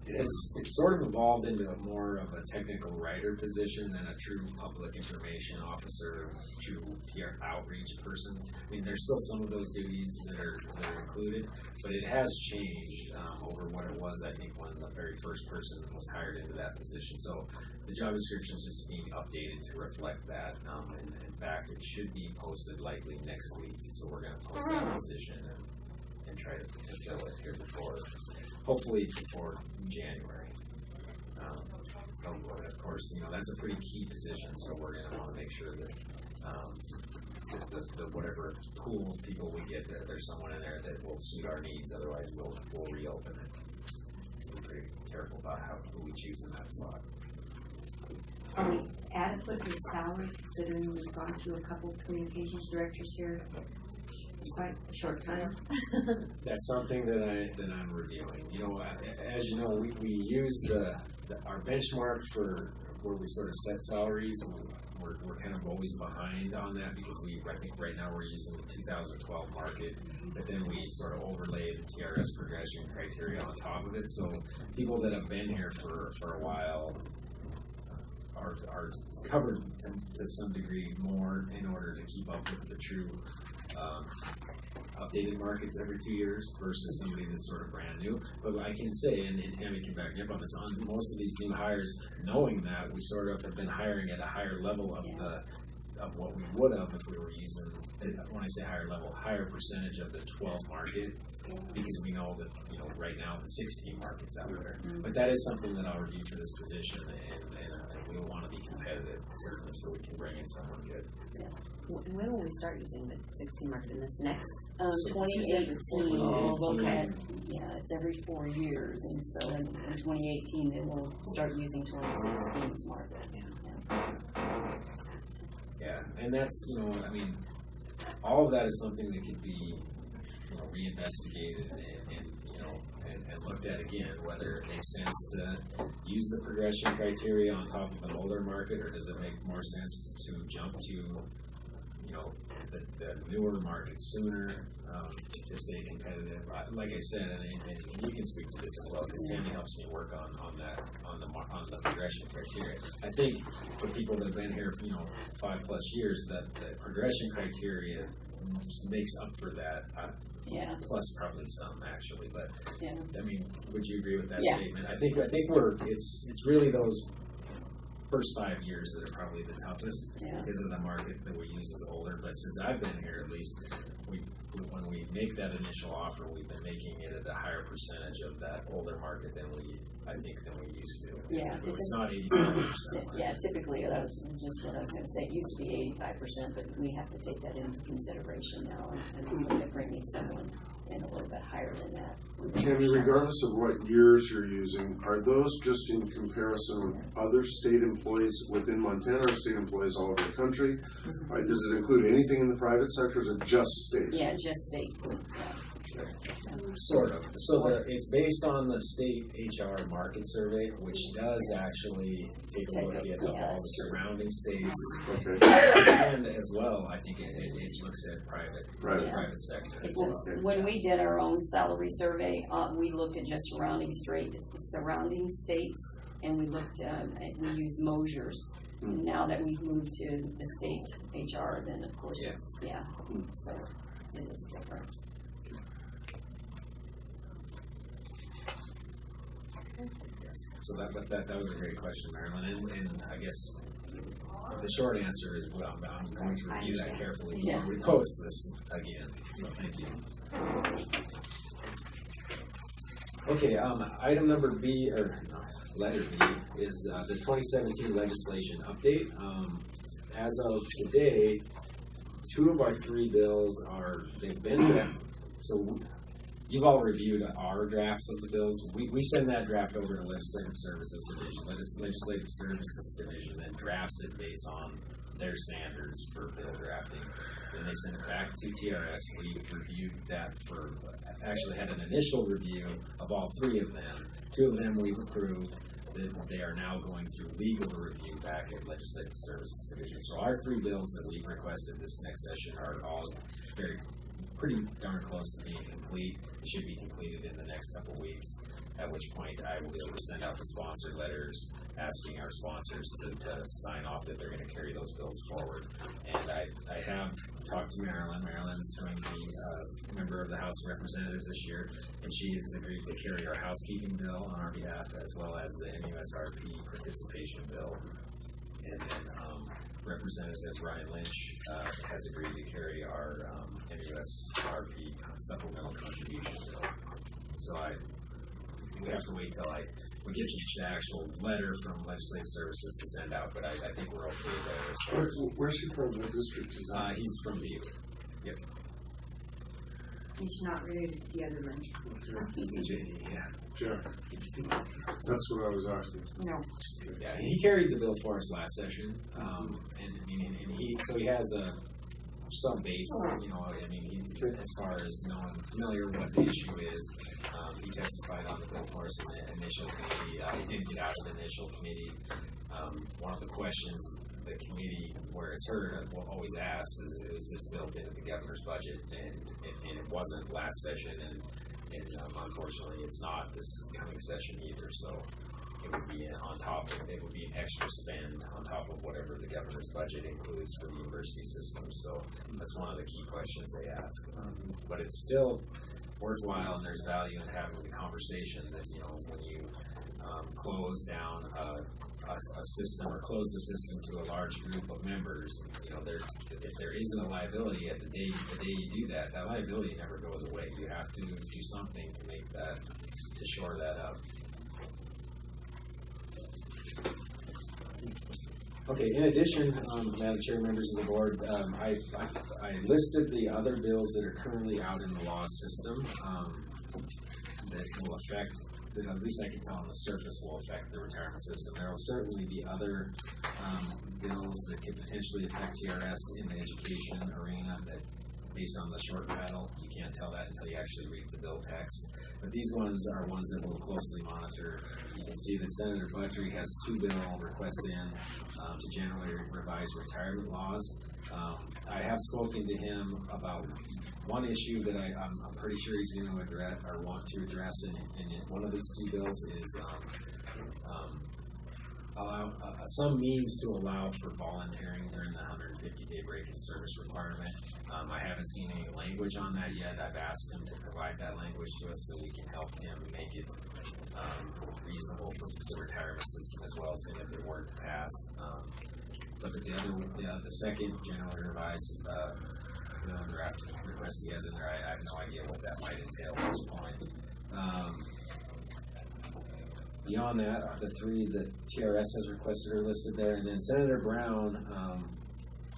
It's sort of evolved into more of a technical writer position than a true public information officer, true PR outreach person. I mean, there's still some of those duties that are included, but it has changed over what it was, I think, when the very first person was hired into that position. So the job description is just being updated to reflect that. And in fact, it should be posted likely next week. So we're going to post that position and try to fill it here before, hopefully before January. Of course, you know, that's a pretty key position, so we're going to want to make sure that the whatever pool of people we get, there's someone in there that will suit our needs. Otherwise, we'll reopen it. Be pretty careful about who we choose in that slot. Are we adequately salaried considering we've gone through a couple of communications directors here in quite a short time? That's something that I'm reviewing. You know, as you know, we use our benchmark for where we sort of set salaries. We're kind of always behind on that because I think right now we're using the 2012 market, but then we sort of overlay the TRS progression criteria on top of it. So people that have been here for a while are covered to some degree more in order to keep up with the true updated markets every 2 years versus somebody that's sort of brand new. But I can say, and Tammy can back me up on this, on most of these new hires, knowing that we sort of have been hiring at a higher level of what we would have if we were using, when I say higher level, higher percentage of the 12 market, because we know that, you know, right now the 16 market's out there. But that is something that I'll review for this position, and we want to be competitive, certainly, so we can bring in someone good. When will we start using the 16 market in this next? 2018, Oh, we'll look okay. at, it's every 4 years, and so in 2018, then we'll start using 2016's market. Yeah, and that's, you know, I mean, all of that is something that could be, you know, reinvestigated and you know, and looked at again, whether it makes sense to use the progression criteria on top of an older market, or does it make more sense to jump to, you know, the newer market sooner to stay competitive. Like I said, and you can speak to this as well, because Tammy helps me work on the progression criteria. I think for people that have been here for 5+ years, that the progression criteria makes up for that. Plus probably some actually, but I mean, would you agree with that statement? I think it's really those first 5 years that are probably the toughest because of the market that we use is older. But since I've been here, at least, when we make that initial offer, we've been making it at a higher percentage of that older market than we used to. It's not 85%. Yeah, typically that was just what I was going to say. It used to be 85%, but we have to take that into consideration now, and we look at bringing someone in a little bit higher than that. Tammy, regardless of what years you're using, are those just in comparison with other state employees within Montana or state employees all over the country? Does it include anything in the private sector, or is it just state? Yeah, just state. Sort of. So it's based on the state HR market survey, which does actually take a look at all the surrounding states. And as well, I think it looks at private sector as well. When we did our own salary survey, we looked at just surrounding states, and we looked we used Mosier's. And now that we've moved to the state HR, then of course it's so it is different. So that was a great question, Marilyn, and I guess the short answer is, well, I'm going to review that carefully before we post this again, so thank you. Okay, item number B, or no, letter B, is the 2017 legislation update. As of today, 2 of our 3 bills they've been, so you've all reviewed our drafts of the bills. We send that draft over to Legislative Services Division. Legislative Services Division then drafts it based on their standards for bill drafting. Then they send it back to TRS. We reviewed that actually had an initial review of all 3 of them. 2 of them we've approved. They are now going through legal review back at Legislative Services Division. So our 3 bills that we've requested this next session are all pretty darn close to being complete. It should be completed in the next couple of weeks, at which point I will be able to send out the sponsor letters asking our sponsors to sign off that they're going to carry those bills forward. And I have talked to Marilyn. Marilyn's going to be a member of the House of Representatives this year, and she has agreed to carry our housekeeping bill on our behalf, as well as the MUSRP participation bill. And then Representative Ryan Lynch has agreed to carry our MUSRP supplemental contribution bill. So we have to wait till we get the actual letter from Legislative Services to send out, but I think we're okay there. Where's he from? What district is that? He's from Butte. Yep. He's not related to the other one. He's a JD, yeah. Jack. That's what I was asking. No. Yeah, he carried the bill for us last session, and he has some basis, as far as knowing familiar with what the issue is. He testified on the bill for us in the initial committee. He didn't get out of the initial committee. One of the questions the committee, where it's heard, will always ask is this built into the governor's budget? And it wasn't last session, and unfortunately it's not this coming session either. So it would be on top of it would be an extra spend on top of whatever the governor's budget includes for the university system. So that's one of the key questions they ask. But it's still worthwhile, and there's value in having the conversation that when you close down a system or close the system to a large group of members, if there isn't a liability at the day you do that liability never goes away. You have to do something to make that, to shore that up. Okay, in addition, Madam Chair, members of the board, I listed the other bills that are currently out in the law system that will affect, that at least I can tell on the surface will affect the retirement system. There will certainly be other bills that could potentially affect TRS in the education arena that, based on the short title, you can't tell that until you actually read the bill text. But these ones are ones that we'll closely monitor. You can see that Senator Buttrey has 2 bill requests in to generally revise retirement laws. I have spoken to him about one issue that I'm pretty sure he's going to address or want to address in one of these 2 bills is allow some means to allow for volunteering during the 150-day break in service requirement. I haven't seen any language on that yet. I've asked him to provide that language to us so we can help him make it reasonable for the retirement system as well as if it were to pass. But the second generally revised draft request he has in there, I have no idea what that might entail at this point. Beyond that, the 3 that TRS has requested are listed there, and then Senator Brown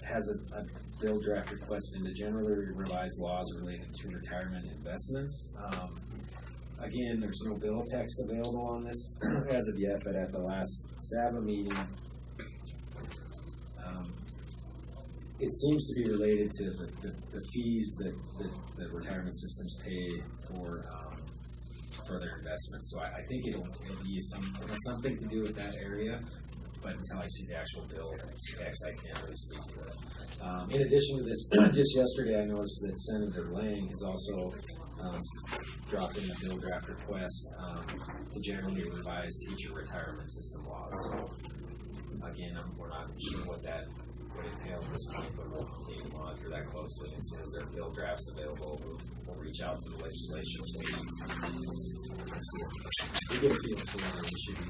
has a bill draft request in the generally revised laws related to retirement investments. Again, there's no bill text available on this as of yet, but at the last SABA meeting, it seems to be related to the fees that retirement systems pay for their investments. So I think it'll be something to do with that area, but until I see the actual bill text, I can't really speak to it. In addition to this, just yesterday I noticed that Senator Lang has also dropped in a bill draft request to generally revise teacher retirement system laws. So, again, we're not sure what that would entail at this point, but we'll continue to monitor that closely. As soon as there are bill drafts available, we'll reach out to the legislation committee. We get a feel for whether we should be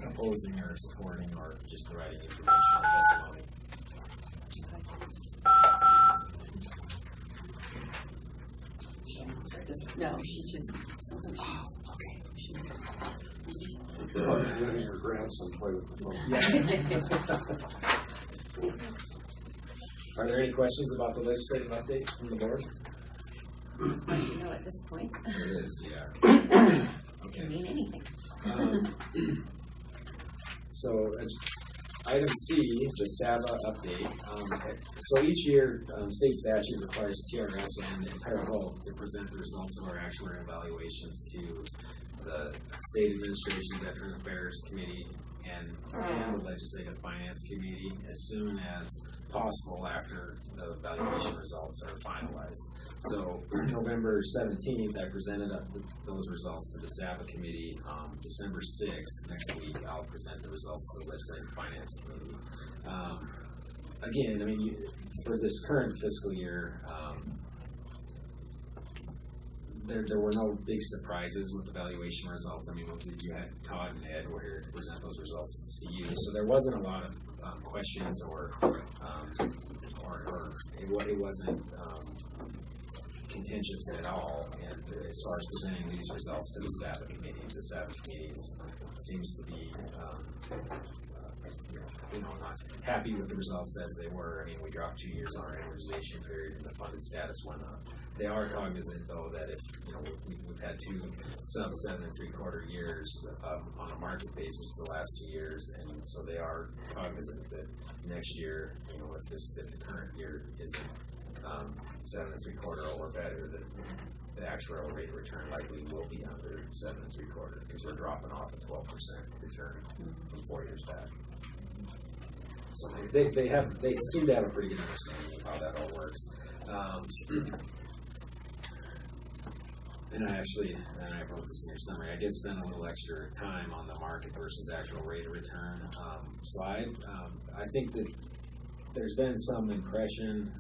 opposing or supporting or just providing information or testimony. No, she's just. Letting your grandson play with the phone. Are there any questions about the legislative update from the board? You know, at this point, There is, yeah. it can mean anything. So, item C, the SAVA update. So each year, state statute requires TRS and the entire role to present the results of our actuarial evaluations to the State Administration Veteran Affairs Committee and the Legislative Finance Committee as soon as possible after the evaluation results are finalized. So November 17th, I presented those results to the SAVA Committee. December 6th, next week, I'll present the results to the Legislative Finance Committee. Again, I mean, for this current fiscal year, there were no big surprises with the valuation results. I mean, you had Todd and Ed were here to present those results to you, so there wasn't a lot of questions or it wasn't contentious at all. And as far as presenting these results to the SAVA committee seems to be not happy with the results as they were. I mean, we dropped 2 years on our amortization period and the funded status went up. They are cognizant, though, that if we've had 2 sub 7 3/4 years on a market basis the last 2 years, and so they are cognizant that next year, if the current year isn't 7 3/4 or better, that the actuarial rate of return likely will be under 7 3/4 because we're dropping off a 12% return from 4 years back. So they seem to have a pretty good understanding of how that all works. And I wrote this in your summary, I did spend a little extra time on the market versus actual rate of return slide. I think that there's been some impression,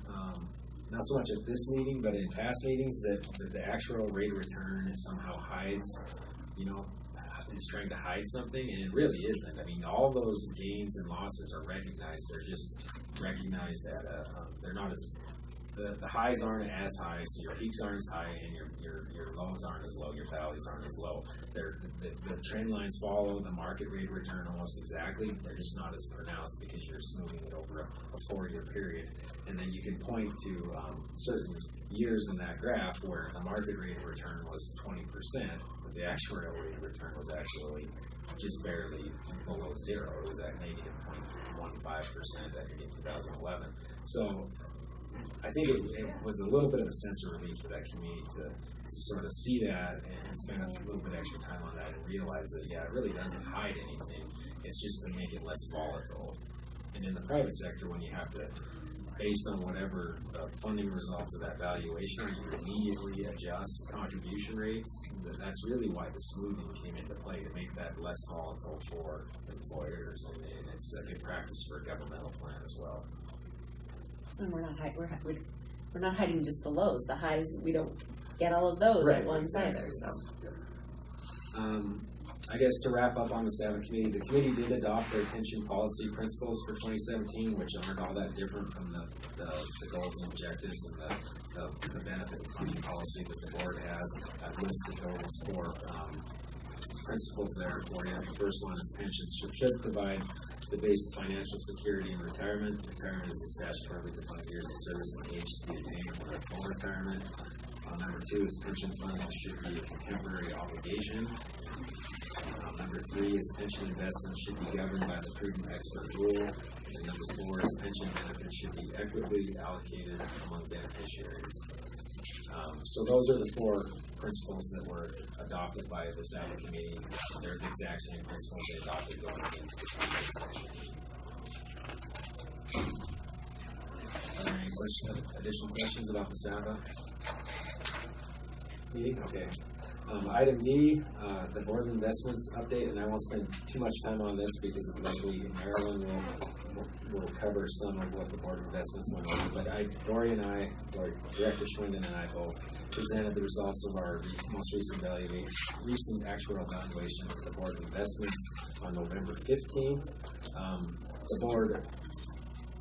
not so much at this meeting, but in past meetings, that the actual rate of return somehow hides, is trying to hide something, and it really isn't. I mean, all those gains and losses are recognized. They're just recognized at they're not as, the highs aren't as high, so your peaks aren't as high, and your lows aren't as low, your valleys aren't as low. The trend lines follow the market rate of return almost exactly. They're just not as pronounced because you're smoothing it over a 4-year period. And then you can point to certain years in that graph where the market rate of return was 20%, but the actuarial rate of return was actually just barely below 0. It was at negative 0.15%, I think, in 2011. So I think it was a little bit of a sense of relief for that community to sort of see that and spend a little bit extra time on that and realize that, it really doesn't hide anything. It's just to make it less volatile. And in the private sector, when you have to, based on whatever the funding results of that valuation are, you immediately adjust contribution rates. That's really why the smoothing came into play, to make that less volatile for employers, and it's a good practice for a governmental plan as well. And we're not hiding just the lows. The highs, we don't get all of those at once either. So, I guess to wrap up on the SAVA committee, the committee did adopt their pension policy principles for 2017, which aren't all that different from the goals and objectives and the benefit funding policy that the board has. I've listed those 4 principles there for you. The first one is pensions should provide the basic financial security in retirement. Retirement is a statutorily defined years of service and age to be attained for full retirement. Number 2 is pension funding should be a contemporary obligation. Number 3 is pension investments should be governed by the prudent expert rule. And number 4 is pension benefits should be equitably allocated among beneficiaries. So those are the 4 principles that were adopted by the SABA committee. They're the exact same principles they adopted going into the contract section. Are there any additional questions about the SABA meeting? Okay. Item D, the Board of Investments update, and I won't spend too much time on this because likely Marilyn will cover some of what the Board of Investments went over. But Director Schwinden and I both presented the results of our most recent actual evaluation to the Board of Investments on November 15th.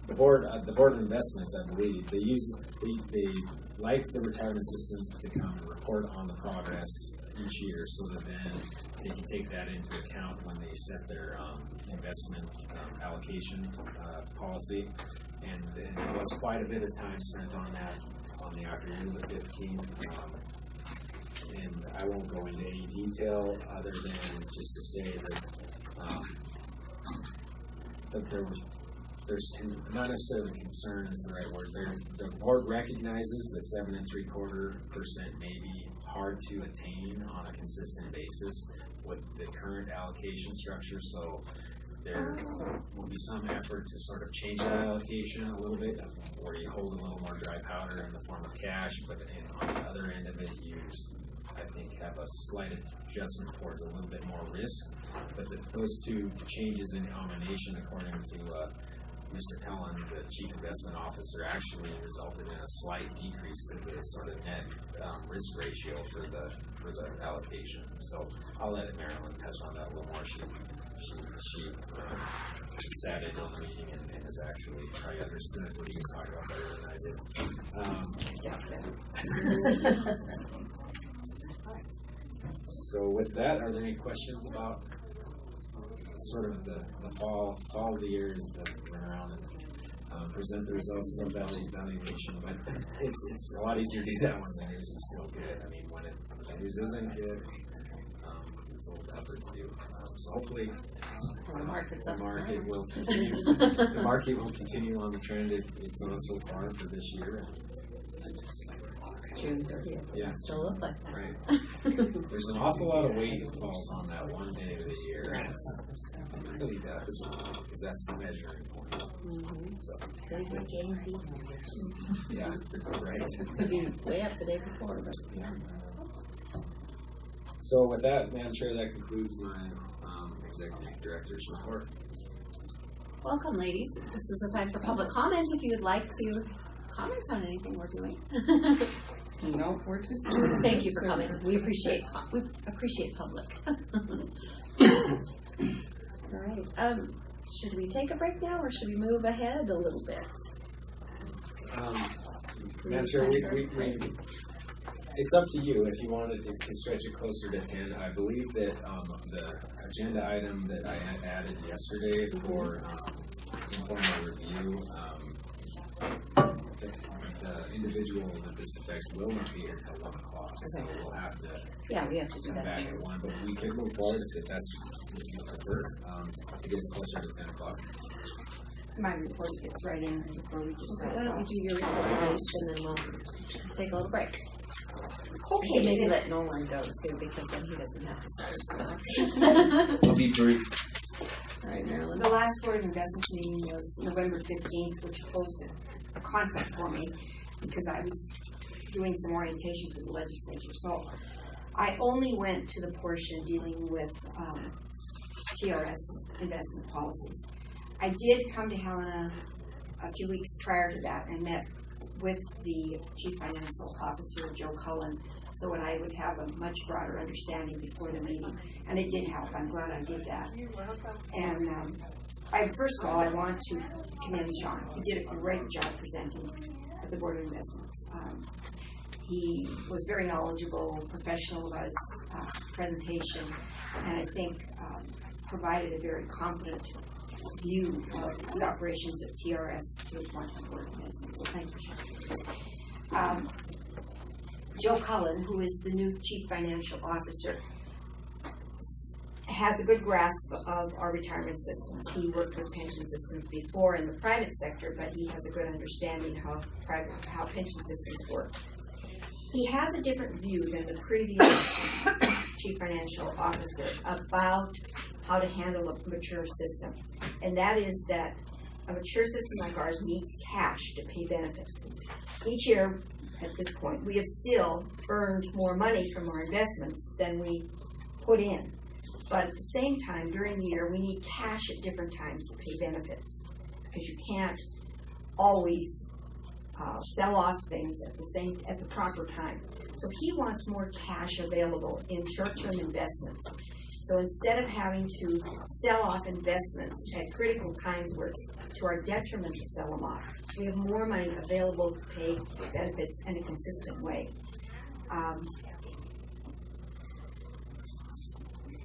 The Board of Investments, I believe, they like the retirement systems to come and report on the progress each year, so that then they can take that into account when they set their investment allocation policy. And there was quite a bit of time spent on that on the afternoon of the 15th. And I won't go into any detail other than just to say that there's not necessarily concern is the right word. The board recognizes that 7 3/4% may be hard to attain on a consistent basis with the current allocation structure. So there will be some effort to sort of change that allocation a little bit, where you hold a little more dry powder in the form of cash, but on the other end of it, you, I think, have a slight adjustment towards a little bit more risk. But those two changes in combination, according to Mr. Cullen, the Chief Investment Officer, actually resulted in a slight decrease to the sort of net risk ratio for the allocation. So I'll let Marilyn touch on that a little more. She sat in on the meeting and has actually probably understood what he was talking about better than I did. So with that, are there any questions about sort of the fall of the year is the run around and present the results of the evaluation, but it's a lot easier to do that when the news is still good. I mean, when the news isn't good, it's a little tougher to do. So hopefully the market will continue on the trend it's on so far for this year. June 30th. Yeah. Still look like that. Right. There's an awful lot of weight that falls on that one day of the year. It really does, because that's the measuring point. Mm-hmm. So. Very good game feed numbers. Yeah, right. Could be way up the day before, but yeah. So with that, Madam Chair, that concludes my Executive Director's report. welcome, ladies. This is a time for public comment if you would like to comment on anything we're doing. No, we're just. Thank you for coming. We appreciate public. All right. Should we take a break now, or should we move ahead a little bit? Madam Chair, it's up to you if you wanted to stretch it closer to 10. I believe that the agenda item that I had added yesterday for informal review, the individual that this affects will not be here until 1 o'clock, so we'll have to we have to do come that. back at 1, but we can move forward if that's what you prefer. It gets closer to 10 o'clock. My report gets right in before we just. Why don't we do your report first, and then we'll take a little break. Okay. Maybe let Nolan go too, because then he doesn't have to start. I'll be brief. All right, Marilyn. The last Board of Investments meeting was November 15th, which posed a conflict for me because I was doing some orientation for the legislature. So I only went to the portion dealing with TRS investment policies. I did come to Helena a few weeks prior to that and met with the Chief Financial Officer, Joe Cullen, so that I would have a much broader understanding before the meeting. And it did help. I'm glad I did that. And first of all, I want to commend Sean. He did a great job presenting at the Board of Investments. He was very knowledgeable, professional about his presentation, and I think provided a very confident view of the operations of TRS to the point of Board of Investments. So thank you, Sean. Joe Cullen, who is the new Chief Financial Officer, has a good grasp of our retirement systems. He worked with pension systems before in the private sector, but he has a good understanding how pension systems work. He has a different view than the previous chief financial officer about how to handle a mature system. And that is that a mature system like ours needs cash to pay benefits. Each year, at this point, we have still earned more money from our investments than we put in. But at the same time, during the year, we need cash at different times to pay benefits, because you can't always sell off things at the proper time. So he wants more cash available in short-term investments. So instead of having to sell off investments at critical times where it's to our detriment to sell them off, we have more money available to pay benefits in a consistent way.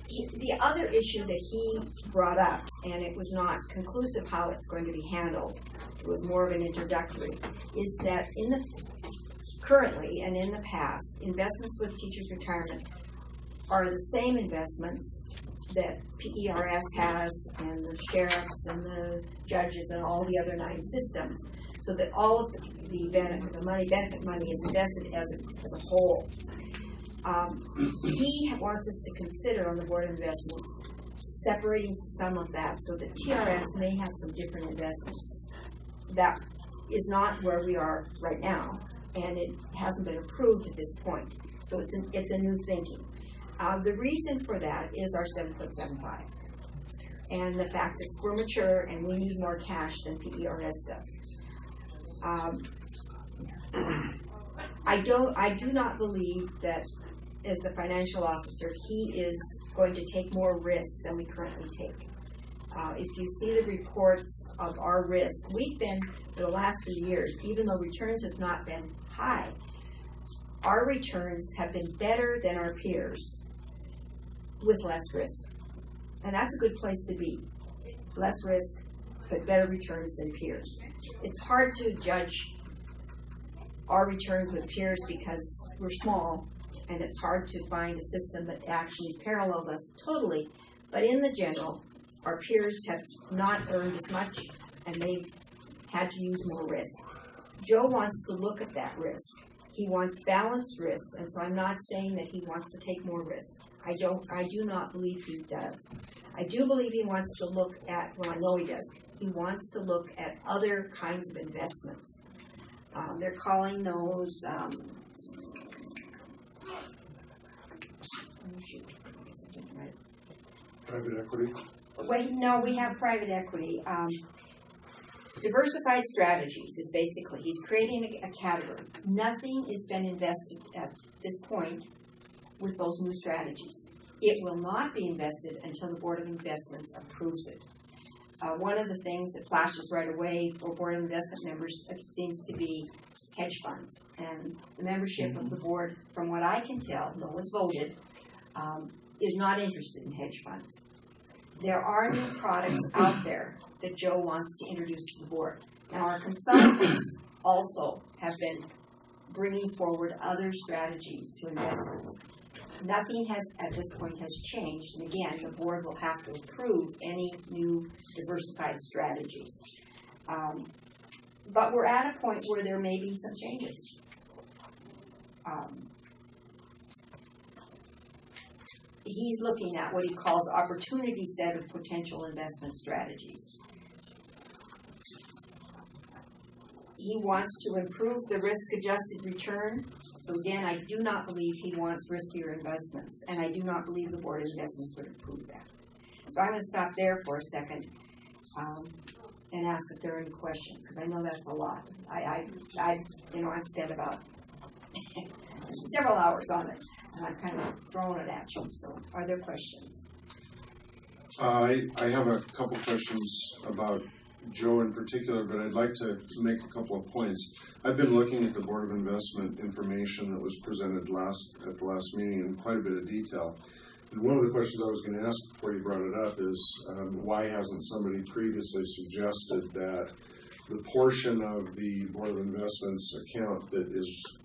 The other issue that he brought up, and it was not conclusive how it's going to be handled, it was more of an introductory, is that currently and in the past, investments with teachers' retirement are the same investments that TRS has, and the sheriffs and the judges and all the other 9 systems, so that all of the benefit money is invested as a whole. He wants us to consider on the Board of Investments separating some of that so that TRS may have some different investments. That is not where we are right now, and it hasn't been approved at this point. So it's a new thinking. The reason for that is our 7.75, and the fact that we're mature and we need more cash than PERS does. I do not believe that, as the financial officer, he is going to take more risks than we currently take. If you see the reports of our risk, we've been, for the last few years, even though returns have not been high, our returns have been better than our peers with less risk. And that's a good place to be. Less risk, but better returns than peers. It's hard to judge our returns with peers because we're small, and it's hard to find a system that actually parallels us totally. But in the general, our peers have not earned as much, and they've had to use more risk. Joe wants to look at that risk. He wants balanced risks, and so I'm not saying that he wants to take more risk. I do not believe he does. I do believe he wants to look at, well, I know he does, he wants to look at other kinds of investments. They're calling those, Private equity? Wait, no, we have private equity. Diversified strategies is basically, he's creating a category. Nothing has been invested at this point with those new strategies. It will not be invested until the Board of Investments approves it. One of the things that flashes right away for Board of Investment members seems to be hedge funds. And the membership of the board, from what I can tell, no one's voted, is not interested in hedge funds. There are new products out there that Joe wants to introduce to the board. Now, our consultants also have been bringing forward other strategies to investments. Nothing has, at this point, has changed. And again, the board will have to approve any new diversified strategies. But we're at a point where there may be some changes. He's looking at what he calls opportunity set of potential investment strategies. He wants to improve the risk-adjusted return. So again, I do not believe he wants riskier investments, and I do not believe the Board of Investments would approve that. So I'm going to stop there for a second and ask if there are any questions, because I know that's a lot. I've spent about several hours on it, and I've kind of thrown it at you. So are there questions? I have a couple questions about Joe in particular, but I'd like to make a couple of points. I've been looking at the Board of Investment information that was presented at the last meeting in quite a bit of detail. And one of the questions I was going to ask before you brought it up is why hasn't somebody previously suggested that the portion of the Board of Investments account that is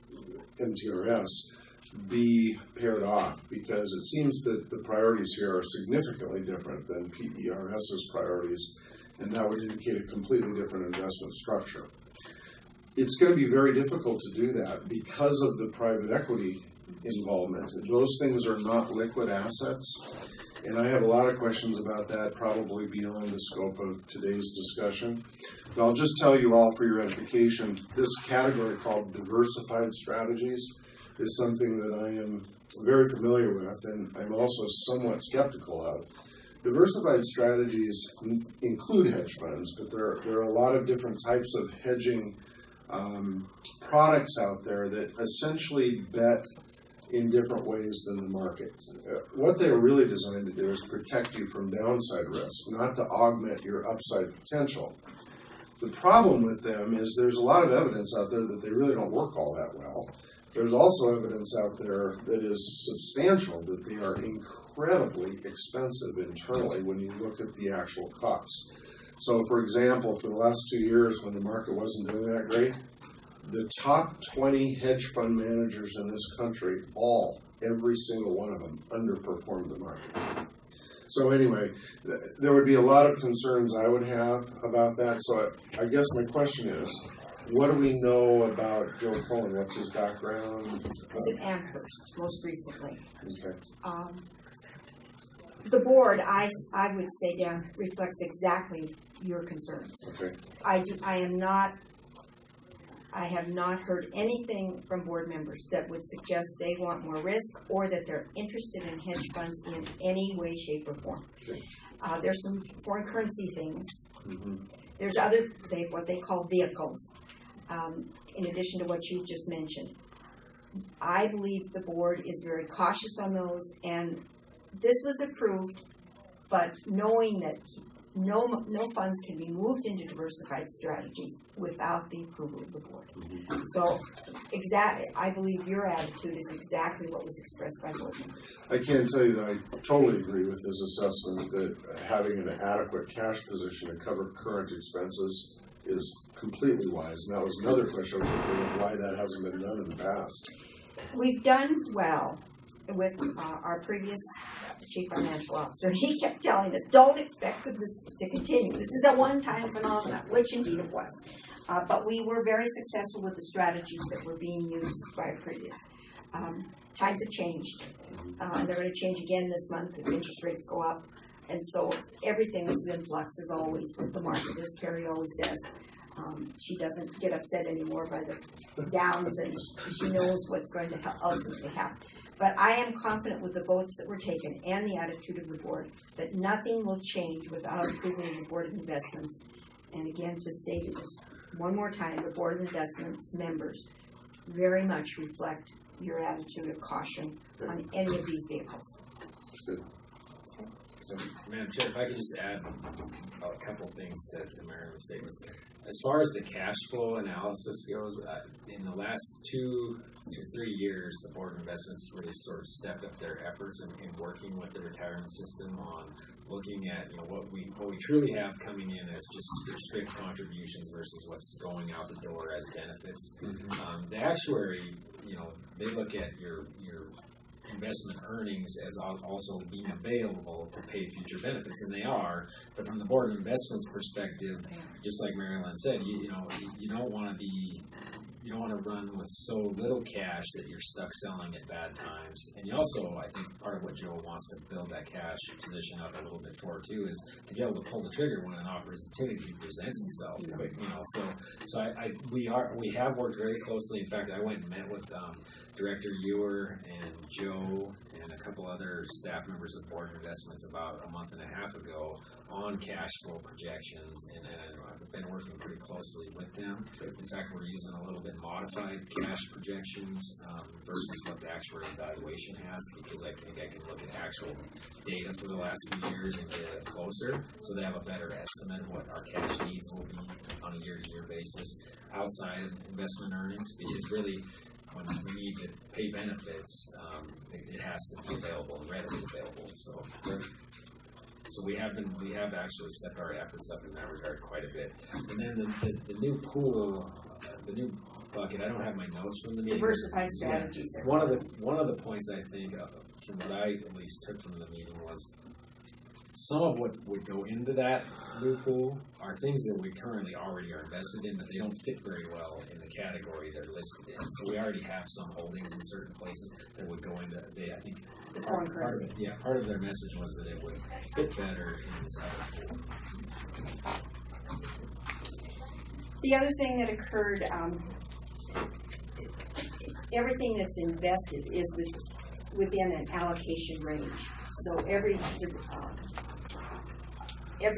MTRS be paired off, because it seems that the priorities here are significantly different than PERS's priorities, and that would indicate a completely different investment structure. It's going to be very difficult to do that because of the private equity involvement. Those things are not liquid assets, and I have a lot of questions about that, probably beyond the scope of today's discussion. But I'll just tell you all for your edification, this category called diversified strategies is something that I am very familiar with, and I'm also somewhat skeptical of. Diversified strategies include hedge funds, but there are a lot of different types of hedging products out there that essentially bet in different ways than the market. What they're really designed to do is protect you from downside risk, not to augment your upside potential. The problem with them is there's a lot of evidence out there that they really don't work all that well. There's also evidence out there that is substantial that they are incredibly expensive internally when you look at the actual costs. So, for example, for the last 2 years when the market wasn't doing that great, the top 20 hedge fund managers in this country, every single one of them, underperformed the market. So anyway, there would be a lot of concerns I would have about that. So I guess my question is, what do we know about Joe Cohen? What's his background? He's at Amherst, most recently. Okay. The board, I would say, Dan, reflects exactly your concerns. Okay. I have not heard anything from board members that would suggest they want more risk or that they're interested in hedge funds in any way, shape, or form. Okay. There's some foreign currency things. Mm-hmm. There's other, what they call vehicles, in addition to what you just mentioned. I believe the board is very cautious on those, and this was approved, but knowing that no funds can be moved into diversified strategies without the approval of the board. Mm-hmm. So, I believe your attitude is exactly what was expressed by board members. I can tell you that I totally agree with his assessment that having an adequate cash position to cover current expenses is completely wise. And that was another question I was wondering of why that hasn't been done in the past. We've done well with our previous chief financial officer. He kept telling us, don't expect this to continue. This is a one-time phenomenon, which indeed it was. But we were very successful with the strategies that were being used by our previous. Times have changed. They're going to change again this month if interest rates go up. And so everything is in flux, as always, with the market, as Carrie always says. She doesn't get upset anymore by the downs, and she knows what's going to ultimately happen. But I am confident with the votes that were taken and the attitude of the board that nothing will change without approval of the Board of Investments. And again, to state it just one more time, the Board of Investments members very much reflect your attitude of caution on any of these vehicles. Good. So, Madam Chair, if I could just add a couple things to Marilyn's statements. As far as the cash flow analysis goes, in the last 2 to 3 years, the Board of Investments really sort of stepped up their efforts in working with the retirement system on looking at what we truly have coming in as just strict contributions versus what's going out the door as benefits. Mm-hmm. The actuary, they look at your investment earnings as also being available to pay future benefits, and they are. But from the Board of Investments perspective, just like Marilyn said, you don't want to run with so little cash that you're stuck selling at bad times. And you also, I think, part of what Joe wants to build that cash position up a little bit for too is to be able to pull the trigger when an opportunity presents itself. We have worked very closely. In fact, I went and met with Director Ewer and Joe and a couple other staff members of Board of Investments about a month and a half ago on cash flow projections, and I've been working pretty closely with them. In fact, we're using a little bit modified cash projections versus what the actual evaluation has, because I think I can look at actual data for the last few years and get it closer, so they have a better estimate of what our cash needs will be on a year-to-year basis outside of investment earnings, because really, when we need to pay benefits, it has to be available and readily available. So we have actually stepped our efforts up in that regard quite a bit. And then the new pool, the new bucket, I don't have my notes from the meeting. Diversified strategies. Yeah. One of the points I think, from what I at least took from the meeting was, some of what would go into that loophole are things that we currently already are invested in, but they don't fit very well in the category they're listed in. So we already have some holdings in certain places that would go into, I think, part of their message was that it would fit better in this other pool. The other thing that occurred, everything that's invested is within an allocation range. So every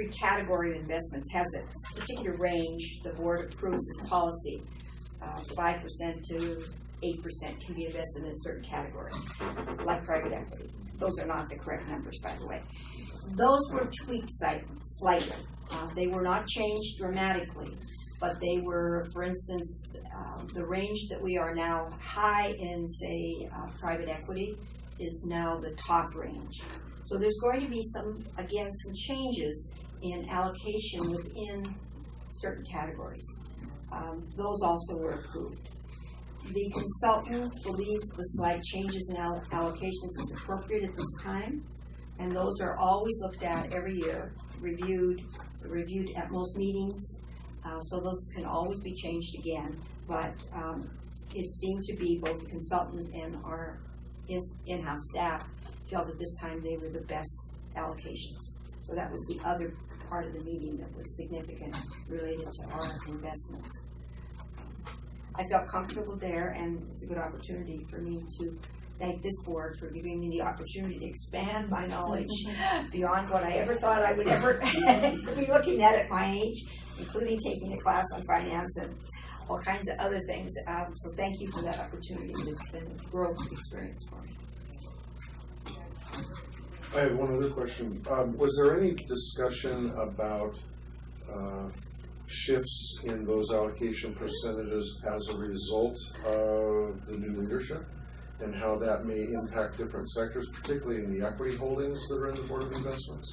category of investments has a particular range the board approves as policy. 5% to 8% can be invested in a certain category, like private equity. Those are not the correct numbers, by the way. Those were tweaked slightly. They were not changed dramatically, but they were, for instance, the range that we are now high in, say, private equity is now the top range. So there's going to be some changes in allocation within certain categories. Those also were approved. The consultant believes the slight changes in allocations is appropriate at this time, and those are always looked at every year, reviewed at most meetings, so those can always be changed again. But it seemed to be both the consultant and our in-house staff felt at this time they were the best allocations. So that was the other part of the meeting that was significant related to our investments. I felt comfortable there, and it's a good opportunity for me to thank this board for giving me the opportunity to expand my knowledge beyond what I ever thought I would ever be looking at my age, including taking a class on finance and all kinds of other things. So thank you for that opportunity. It's been a growth experience for me. I have one other question. Was there any discussion about shifts in those allocation percentages as a result of the new leadership and how that may impact different sectors, particularly in the equity holdings that are in the Board of Investments?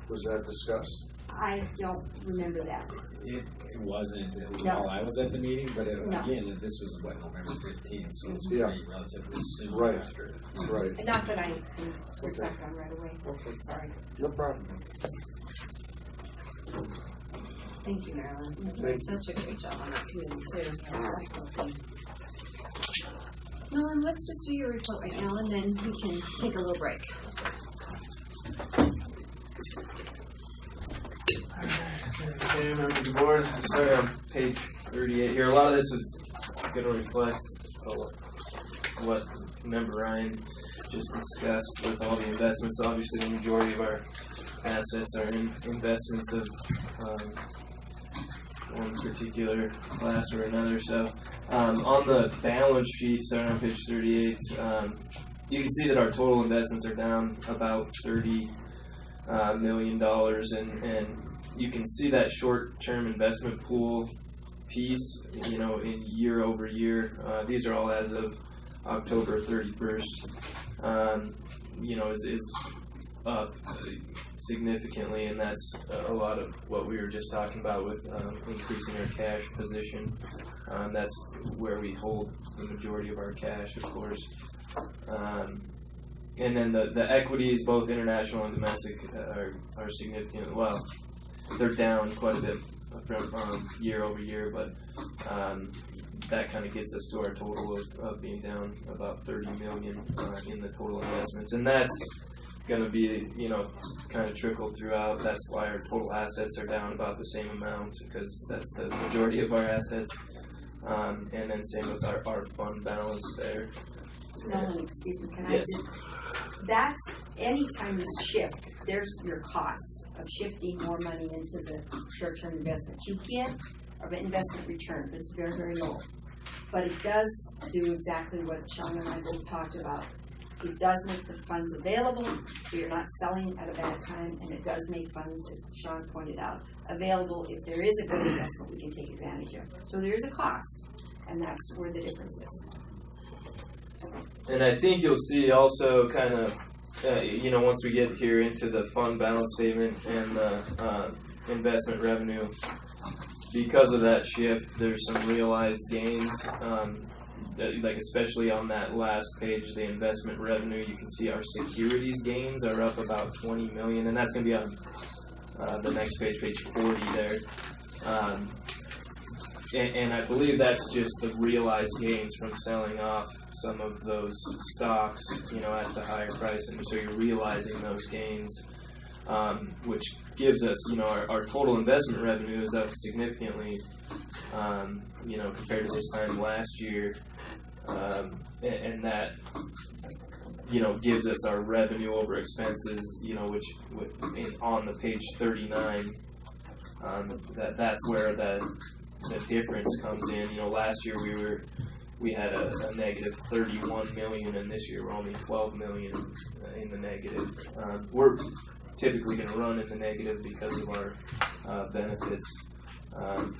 Was that discussed? I don't remember that. It wasn't while I was at the meeting, but again, this was November 15th, so it was relatively soon after. Right. And not that I can reflect on right away. Okay. Sorry. No problem. Thank you, Marilyn. Thank you. Such a great job on that committee, too. Marilyn, let's just do your report right now, and then we can take a little break. Okay, members of the board, I'm sorry, on page 38 here. A lot of this is going to reflect what Member Ryan just discussed with all the investments. Obviously, the majority of our assets are in investments of one particular class or another. So on the balance sheet, starting on page 38, you can see that our total investments are down about $30 million, and you can see that short-term investment pool piece, in year over year. These are all as of October 31st. Is up significantly, and that's a lot of what we were just talking about with increasing our cash position. That's where we hold the majority of our cash, of course. And then the equities, both international and domestic, are significant. Well, they're down quite a bit from year over year, but that kind of gets us to our total of being down about $30 million in the total investments, and that's going to be, kind of trickled throughout. That's why our total assets are down about the same amount, because that's the majority of our assets, and then same with our fund balance there. Ellen, excuse me, can yes. That's anytime you shift, there's your cost of shifting more money into the short-term investments. You get an investment return, but it's very, very low. But it does do exactly what Sean and I both talked about. It does make the funds available. You're not selling at a bad time, and it does make funds, as Sean pointed out, available. If there is a good investment, we can take advantage of. So there is a cost, and that's where the difference is. And I think you'll see also kind of, once we get here into the fund balance statement and the investment revenue, because of that shift, there's some realized gains. Like especially on that last page, the investment revenue, you can see our securities gains are up about 20 million, and that's going to be on the next page, page 40 there. And I believe that's just the realized gains from selling off some of those stocks, at the higher price, and so you're realizing those gains, which gives us, our total investment revenue is up significantly, compared to this time last year, and that, gives us our revenue over expenses, which on the page 39, that's where the difference comes in. Last year we had a negative 31 million, and this year we're only 12 million in the negative. We're typically going to run in the negative because of our benefits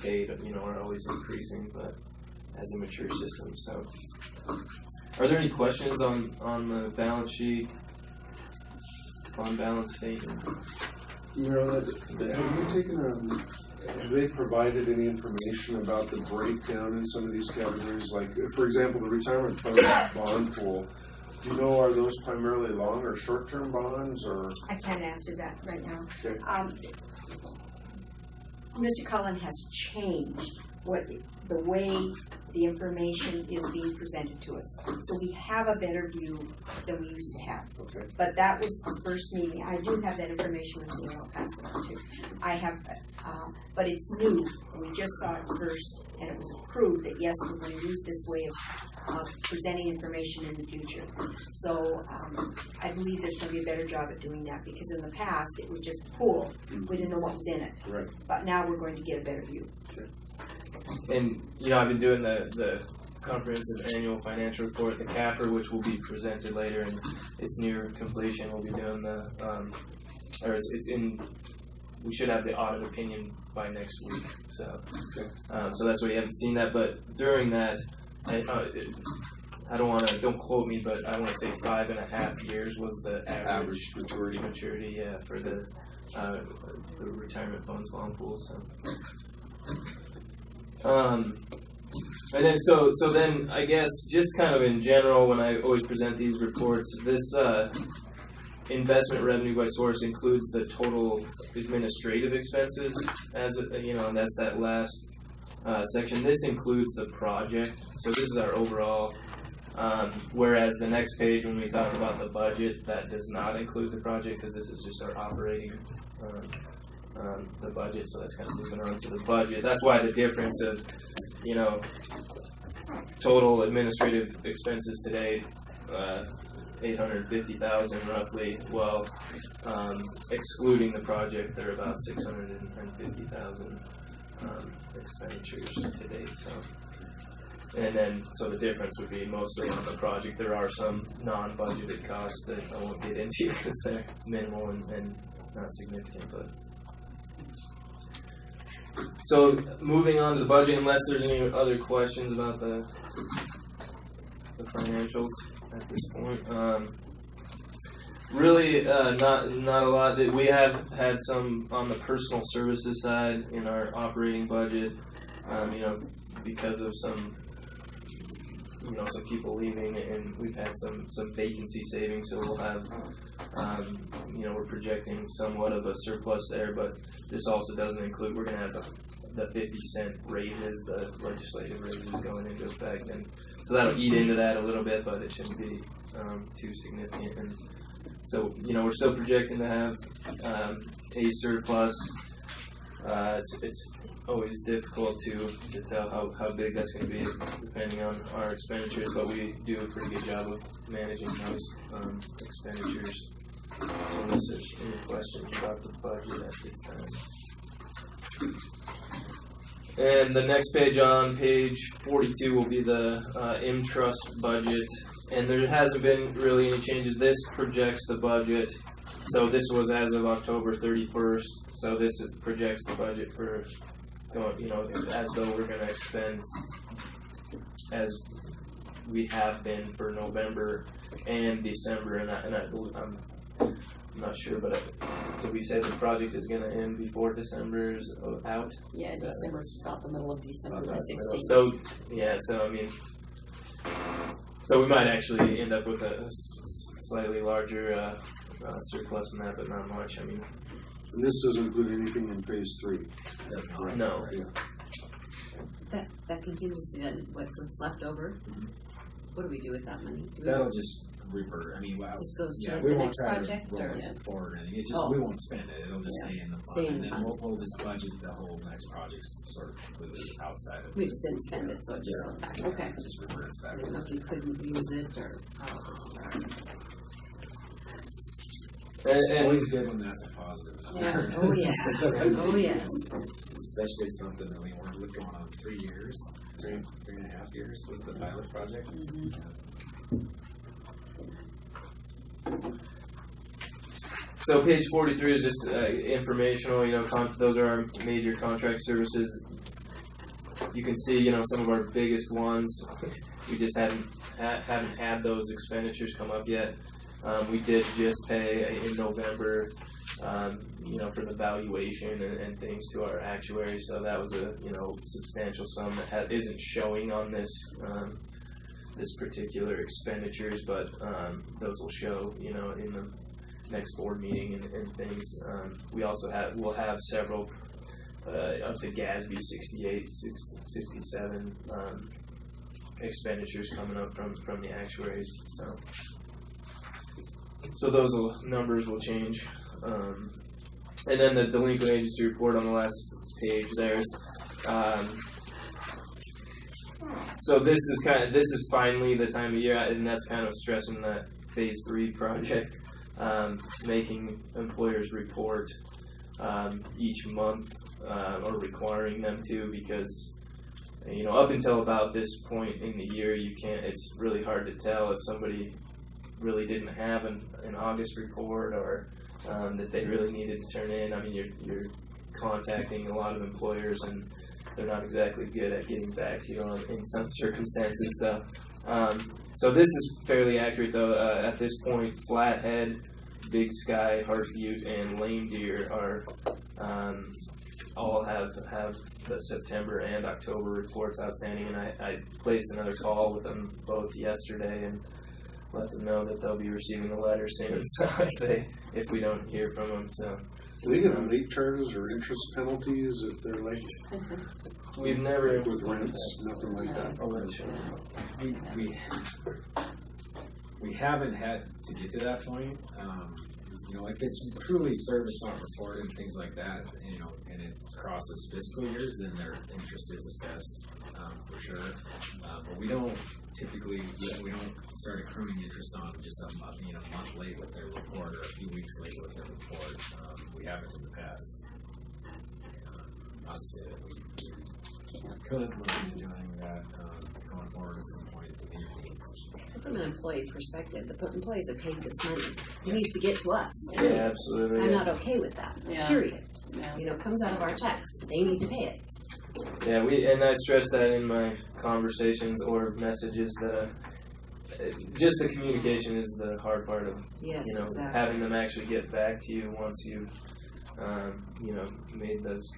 paid, are always increasing, but as a mature system. So, are there any questions on the balance sheet, fund balance statement? Have they provided any information about the breakdown in some of these categories? Like, for example, the retirement fund bond pool. Do you know, are those primarily long or short-term bonds, or? I can't answer that right now. Okay. Mr. Cullen has changed the way the information is being presented to us. So we have a better view than we used to have. Okay. But that was the first meeting. I do have that information with me, and I'll pass it on too. I have, but it's new. We just saw it first, and it was approved that yes, we're going to use this way of presenting information in the future. So I believe there's going to be a better job at doing that, because in the past it was just pool. We didn't know what was in it. Right. But now we're going to get a better view. Okay. And, I've been doing the comprehensive annual financial report, the CAPR, which will be presented later, and it's near completion. We'll be doing we should have the audit opinion by next week. So, so that's why you haven't seen that. But during that, don't quote me, but I want to say 5.5 years was the average maturity, for the retirement funds long pool. So. And then so then I guess just kind of in general, when I always present these reports, this investment revenue by source includes the total administrative expenses and that's that last section. This includes the project, so this is our overall. Whereas the next page, when we talk about the budget, that does not include the project, because this is just our operating. The budget, so that's kind of moving on to the budget. That's why the difference of, total administrative expenses today, 850,000 roughly. Well, excluding the project, they're about 650,000 expenditures to date. So, and then so the difference would be mostly on the project. There are some non-budgeted costs that I won't get into because they're minimal and not significant, but. So moving on to the budget, unless there's any other questions about the financials at this point. Really, not a lot. That we have had some on the personal services side in our operating budget. Because of some people leaving, and we've had some vacancy savings, so we'll have, we're projecting somewhat of a surplus there, but this also doesn't include, we're going to have the 50-cent raises, the legislative raises going into effect, and so that'll eat into that a little bit, but it shouldn't be too significant. And so, we're still projecting to have a surplus. It's always difficult to tell how big that's going to be depending on our expenditures, but we do a pretty good job of managing those expenditures. So unless there's any questions about the budget at this time. And the next page, on page 42, will be the M-Trust budget, and there hasn't been really any changes. This projects the budget. So this was as of October 31st. So this projects the budget for, as though we're going to expend as we have been for November and December. And I'm not sure, but did we say the project is gonna end before December's out? Yeah, December's about the middle of December, About the the middle. 16th. So, yeah, so I mean, so we might actually end up with a slightly larger surplus than that, but not much. I mean, And this doesn't include anything in phase 3. That's not. no. Yeah. That contingency then, what's left over, what do we do with that money? Do we- That'll just revert, I mean, well, Just goes to yeah, the we won't next try project, to roll or- it forward or anything, it just, Oh. we won't spend it, it'll just Yeah. stay in the Stay in fund, the and then fund. we'll just budget the whole next project's sort of completely outside of it. We just didn't spend it, so it just goes back, okay. It just reverts I back. don't know if you couldn't use it, or, And Always good when that's a positive. yeah, oh yeah, oh yes. Especially something that we weren't looking on 3 years, three and a half years with the pilot project. So page 43 is just informational, you know, those are our major contract services. You can see, you know, some of our biggest ones, we just haven't had those expenditures come up yet. We did just pay in November, you know, for the valuation and things to our actuary, so that was a, you know, substantial sum that isn't showing on this this particular expenditures, but those will show, you know, in the next board meeting and things. We also we'll have several of the GASB 68, 67 expenditures coming up from the actuaries. So those numbers will change. And then the delinquent agency report on the last page there is. So this is finally the time of year, and that's kind of stressing that phase 3 project, making employers report each month or requiring them to, because, you know, up until about this point in the year, it's really hard to tell if somebody really didn't have an August report or that they really needed to turn in. I mean, you're contacting a lot of employers and they're not exactly good at getting back to you in some circumstances. So this is fairly accurate though. At this point, Flathead, Big Sky, Heartbutte, and Lame Deer are all have the September and October reports outstanding, and I placed another call with them both yesterday and let them know that they'll be receiving a letter soon. So if we don't hear from them, so. Do they get late charges or interest penalties if they're late? We've never With rents, nothing like that? We haven't had to get to that point. You know, if it's truly service not reported and things like that, you know, and it crosses fiscal years, then their interest is assessed for sure. But we don't typically, we don't start accruing interest on just a month late with their report or a few weeks late with their report. We haven't in the past. Not to say that we could look into doing that going forward at some point. From an employee perspective, the employees that paid this money, it needs to get to us. Yeah, absolutely. I'm not okay with that, Yeah. period. Yeah. You know, it comes out of our checks, they need to pay it. Yeah, and I stress that in my conversations or messages that just the communication is the hard part of, Yes, you know, exactly. having them actually get back to you once you've, you know, made those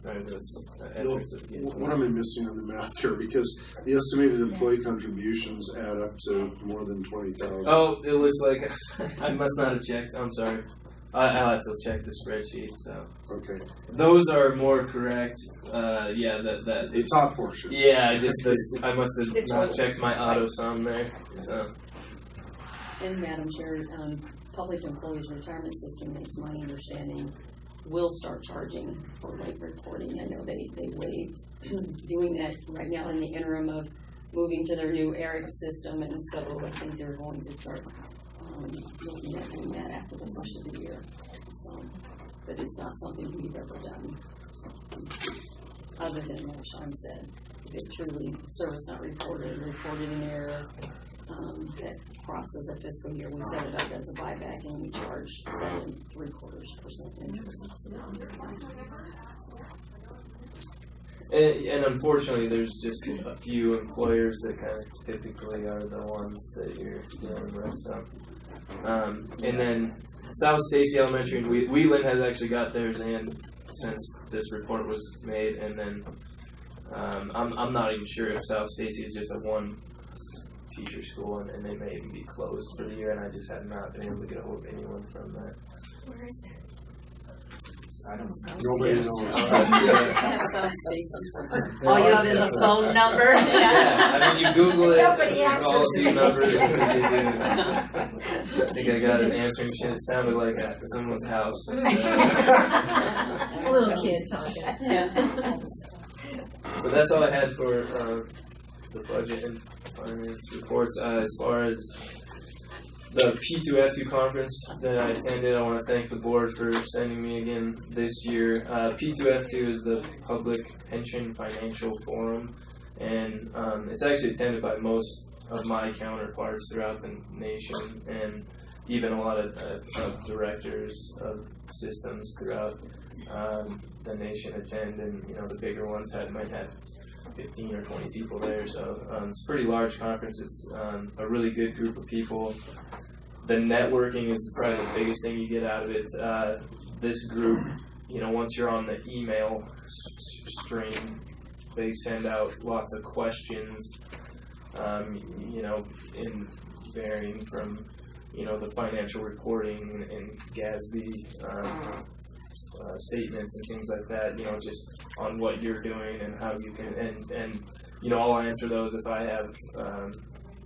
efforts of getting. What am I missing on the math here? Because the estimated employee contributions add up to more than 20,000. Oh, it looks like I must not have checked. I'm sorry. I'll have to check the spreadsheet. So Okay. those are more correct. Yeah, that. The top portion. Yeah, I must have The not totals. checked my auto sum there. So. And Madam Chair, Public Employees Retirement System, it's my understanding, will start charging for late reporting. I know they waived doing that right now in the interim of moving to their new ERIC system, and so I think they're going to start looking at doing that after the first of the year. So, but it's not something we've ever done. Other than what Sean said, if it truly service not reported in error, that crosses a fiscal year, we set it up as a buyback and we charge 7.75% interest. And unfortunately, there's just a few employers that kind of typically are the ones that you're dealing with. So, and then South Stacy Elementary and Wheeling has actually got theirs in since this report was made, and then I'm not even sure if South Stacy is just a one teacher school, and they may even be closed for the year, and I just have not been able to get a hold of anyone from that. Where is that? I don't know. Nobody knows. All you have is a phone number. Yeah, I mean, you Google it, Nobody you call a few answers. numbers, I think I got an answering machine. It sounded like at someone's house. A little kid talking. So that's all I had for the budget and finance reports. As far as the P2F2 conference that I attended, I want to thank the board for sending me again this year. P2F2 is the Public Pension Financial Forum, and it's actually attended by most of my counterparts throughout the nation, and even a lot of directors of systems throughout the nation attend, and the bigger ones might have 15 or 20 people there, so it's a pretty large conference. It's a really good group of people. The networking is probably the biggest thing you get out of it. This group, once you're on the email stream, they send out lots of questions, in varying from, the financial reporting and GASB statements and things like that, just on what you're doing and how you can, and I'll answer those if I have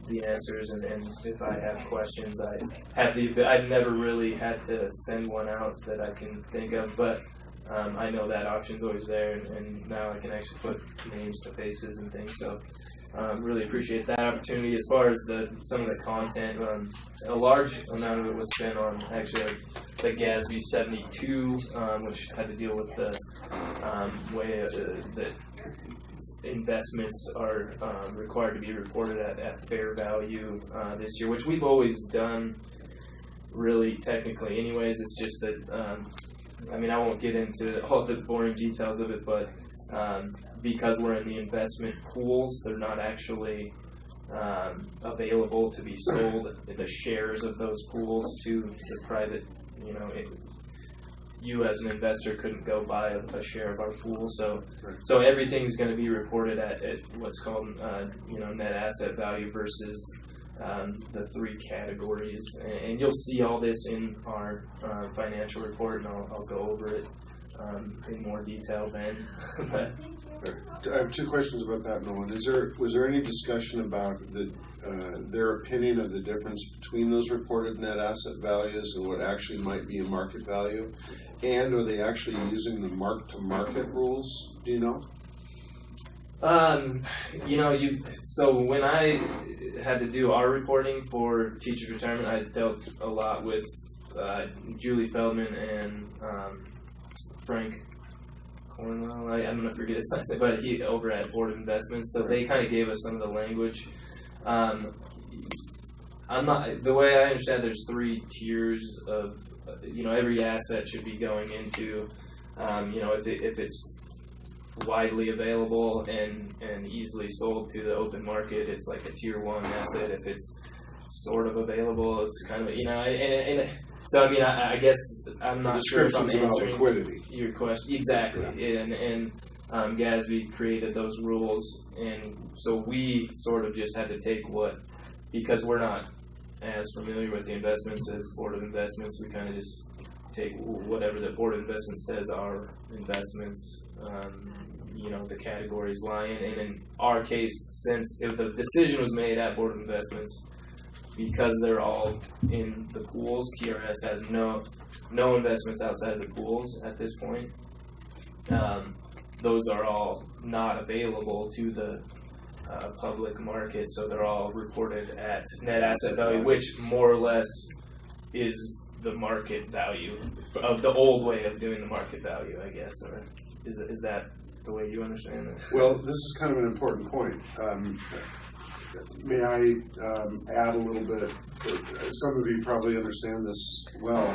the answers, and if I have questions, I've never really had to send one out that I can think of, but I know that option's always there, and now I can actually put names to faces and things, so really appreciate that opportunity. As far as some of the content, a large amount of it was spent on actually the GASB 72, which had to deal with the way that investments are required to be reported at fair value this year, which we've always done really technically anyways. It's just that, I won't get into all the boring details of it, but because we're in the investment pools, they're not actually available to be sold, the shares of those pools to the private, you as an investor couldn't go buy a share of our pool, so everything's going to be reported at what's called net asset value versus the three categories, and you'll see all this in our financial report, and I'll go over it in more detail then. I have two questions about that, Nolan. Was there any discussion about their opinion of the difference between those reported net asset values and what actually might be a market value? And are they actually using the mark-to-market rules? Do you know? So when I had to do our reporting for teachers' retirement, I dealt a lot with Julie Feldman and Frank Cornwell. I'm going to forget his last name, but he over at Board of Investments. So they kind of gave us some of the language. The way I understand, there's 3 tiers of, every asset should be going into, if it's widely available and easily sold to the open market, it's like a tier 1 asset. If it's sort of available, it's kind of, so I guess I'm not sure if I'm answering liquidity. Your question. Exactly. Yeah. And GASB created those rules, and so we sort of just had to take because we're not as familiar with the investments as Board of Investments, we kind of just take whatever the Board of Investments says are investments, the categories lie in. And in our case, since the decision was made at Board of Investments, because they're all in the pools, TRS has no investments outside the pools at this point. Those are all not available to the public market, so they're all reported at net asset value, which more or less is the market value of the old way of doing the market value, I guess. Or is that the way you understand it? Well, this is kind of an important point. May I add a little bit? Some of you probably understand this well,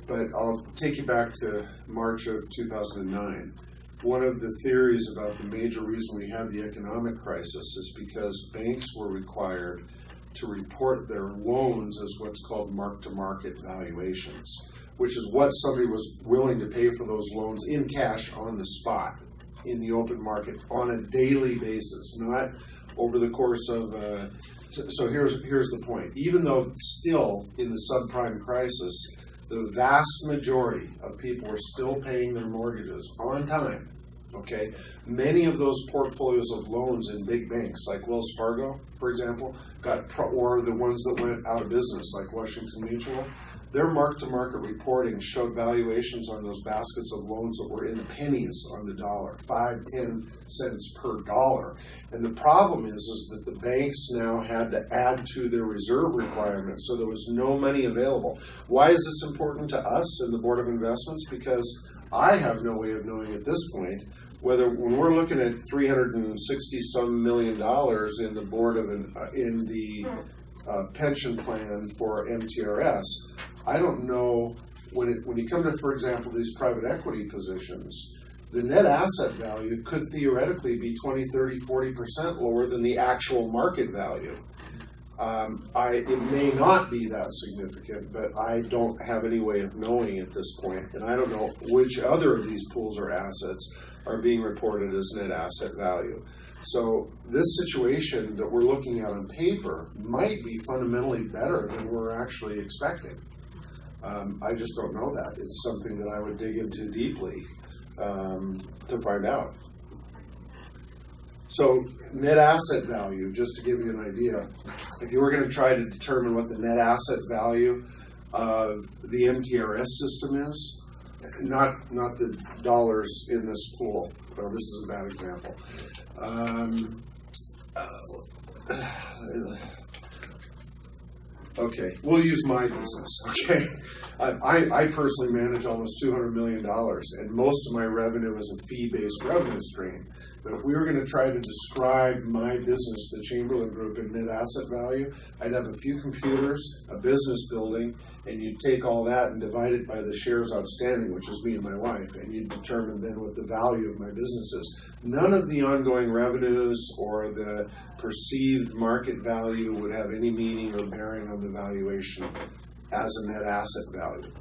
but I'll take you back to March of 2009. one of the theories about the major reason we had the economic crisis is because banks were required to report their loans as what's called mark-to-market valuations, which is what somebody was willing to pay for those loans in cash on the spot in the open market on a daily basis, not over the course of. So here's the point. Even though still in the subprime crisis, the vast majority of people are still paying their mortgages on time. Okay, many of those portfolios of loans in big banks like Wells Fargo, for example, or the ones that went out of business like Washington Mutual, their mark-to-market reporting showed valuations on those baskets of loans that were in the pennies on the dollar, 5-10 cents per dollar. And the problem is that the banks now had to add to their reserve requirements, so there was no money available. Why is this important to us in the Board of Investments? Because I have no way of knowing at this point whether, when we're looking at $360-some million in the board of in the pension plan for MTRS, I don't know when you come to, for example, these private equity positions, the net asset value could theoretically be 20, 30, 40% lower than the actual market value. It may not be that significant, but I don't have any way of knowing at this point, and I don't know which other of these pools or assets are being reported as net asset value. So this situation that we're looking at on paper might be fundamentally better than we're actually expecting. I just don't know that. It's something that I would dig into deeply to find out. So net asset value, just to give you an idea, if you were going to try to determine what the net asset value of the MTRS system is, not the dollars in this pool. Well, this is a bad example. Okay, we'll use my business, okay? I personally manage almost $200 million, and most of my revenue is a fee-based revenue stream. But if we were going to try to describe my business, the Chamberlain Group, in net asset value, I'd have a few computers, a business building, and you'd take all that and divide it by the shares outstanding, which is me and my wife, and you'd determine then what the value of my business is. None of the ongoing revenues or the perceived market value would have any meaning or bearing on the valuation as a net asset value.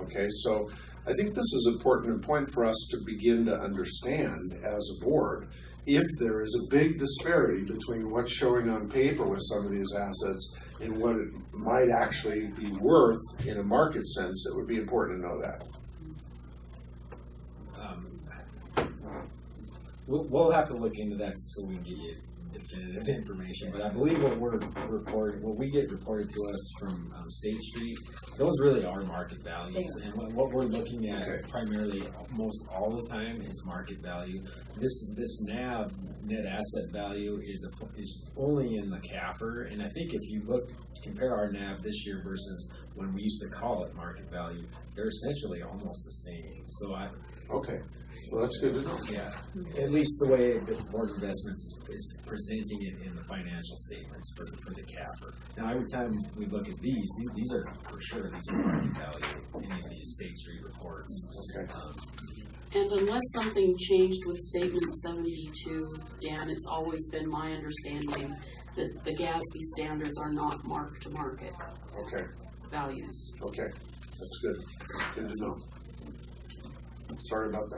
Okay, so I think this is an important point for us to begin to understand as a board. If there is a big disparity between what's showing on paper with some of these assets and what it might actually be worth in a market sense, it would be important to know that. We'll have to look into that so we can get you definitive information, but I believe what we get reported to us from State Street, those really are market values, and what we're looking at primarily most all the time is market value. This NAV, net asset value, is only in the CAFR, and I think if you compare our NAV this year versus when we used to call it market value, they're essentially almost the same. So okay. Well, that's good to know. Yeah, at least the way the Board of Investments is presenting it in the financial statements for the CAFR. Now, every time we look at these are for sure, these are market value, any of these State Street reports. Okay. And unless something changed with Statement 72, Dan, it's always been my understanding that the GASB standards are not mark-to-market values. Okay, that's good. Good to know. Sorry about the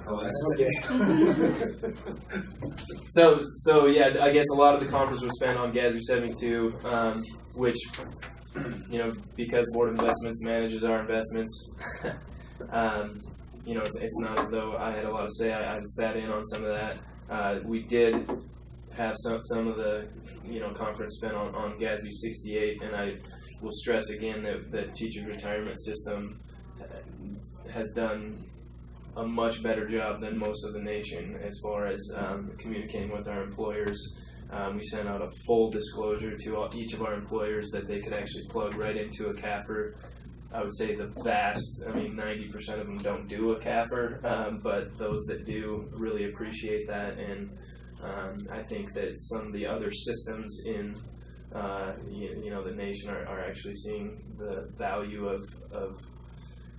So yeah, I guess a lot of the conference was spent on GASB 72, which, because Board of Investments manages our investments, it's not as though I had a lot of say. I sat in on some of that. We did have some of the conference spent on GASB 68, and I will stress again that teachers' retirement system has done a much better job than most of the nation as far as communicating with our employers. We sent out a full disclosure to each of our employers that they could actually plug right into a CAFR. I would say 90% of them don't do a CAFR, but those that do really appreciate that, and I think that some of the other systems in the nation are actually seeing the value of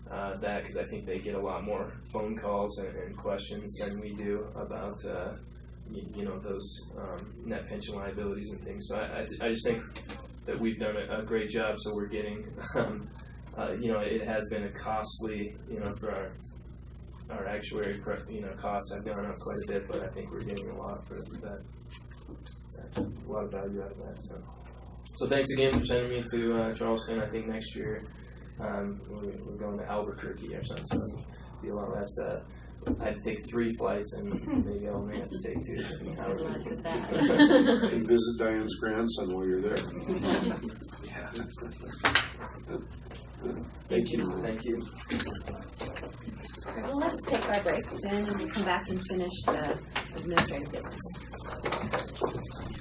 that, because I think they get a lot more phone calls and questions than we do about those net pension liabilities and things. So I just think that we've done a great job. So we're getting, it has been a costly, for our actuary, costs have gone up quite a bit, but I think we're getting a lot for that, a lot of value out of that. So thanks again for sending me to Charleston. I think next year we're going to Albuquerque or something, so it'll be a lot less. I had to take 3 flights, and maybe I only have to take 2. And visit Diane's grandson while you're there. Yeah. Thank you. Thank you. Okay, well, let's take our break then, and we'll come back and finish the administrative business.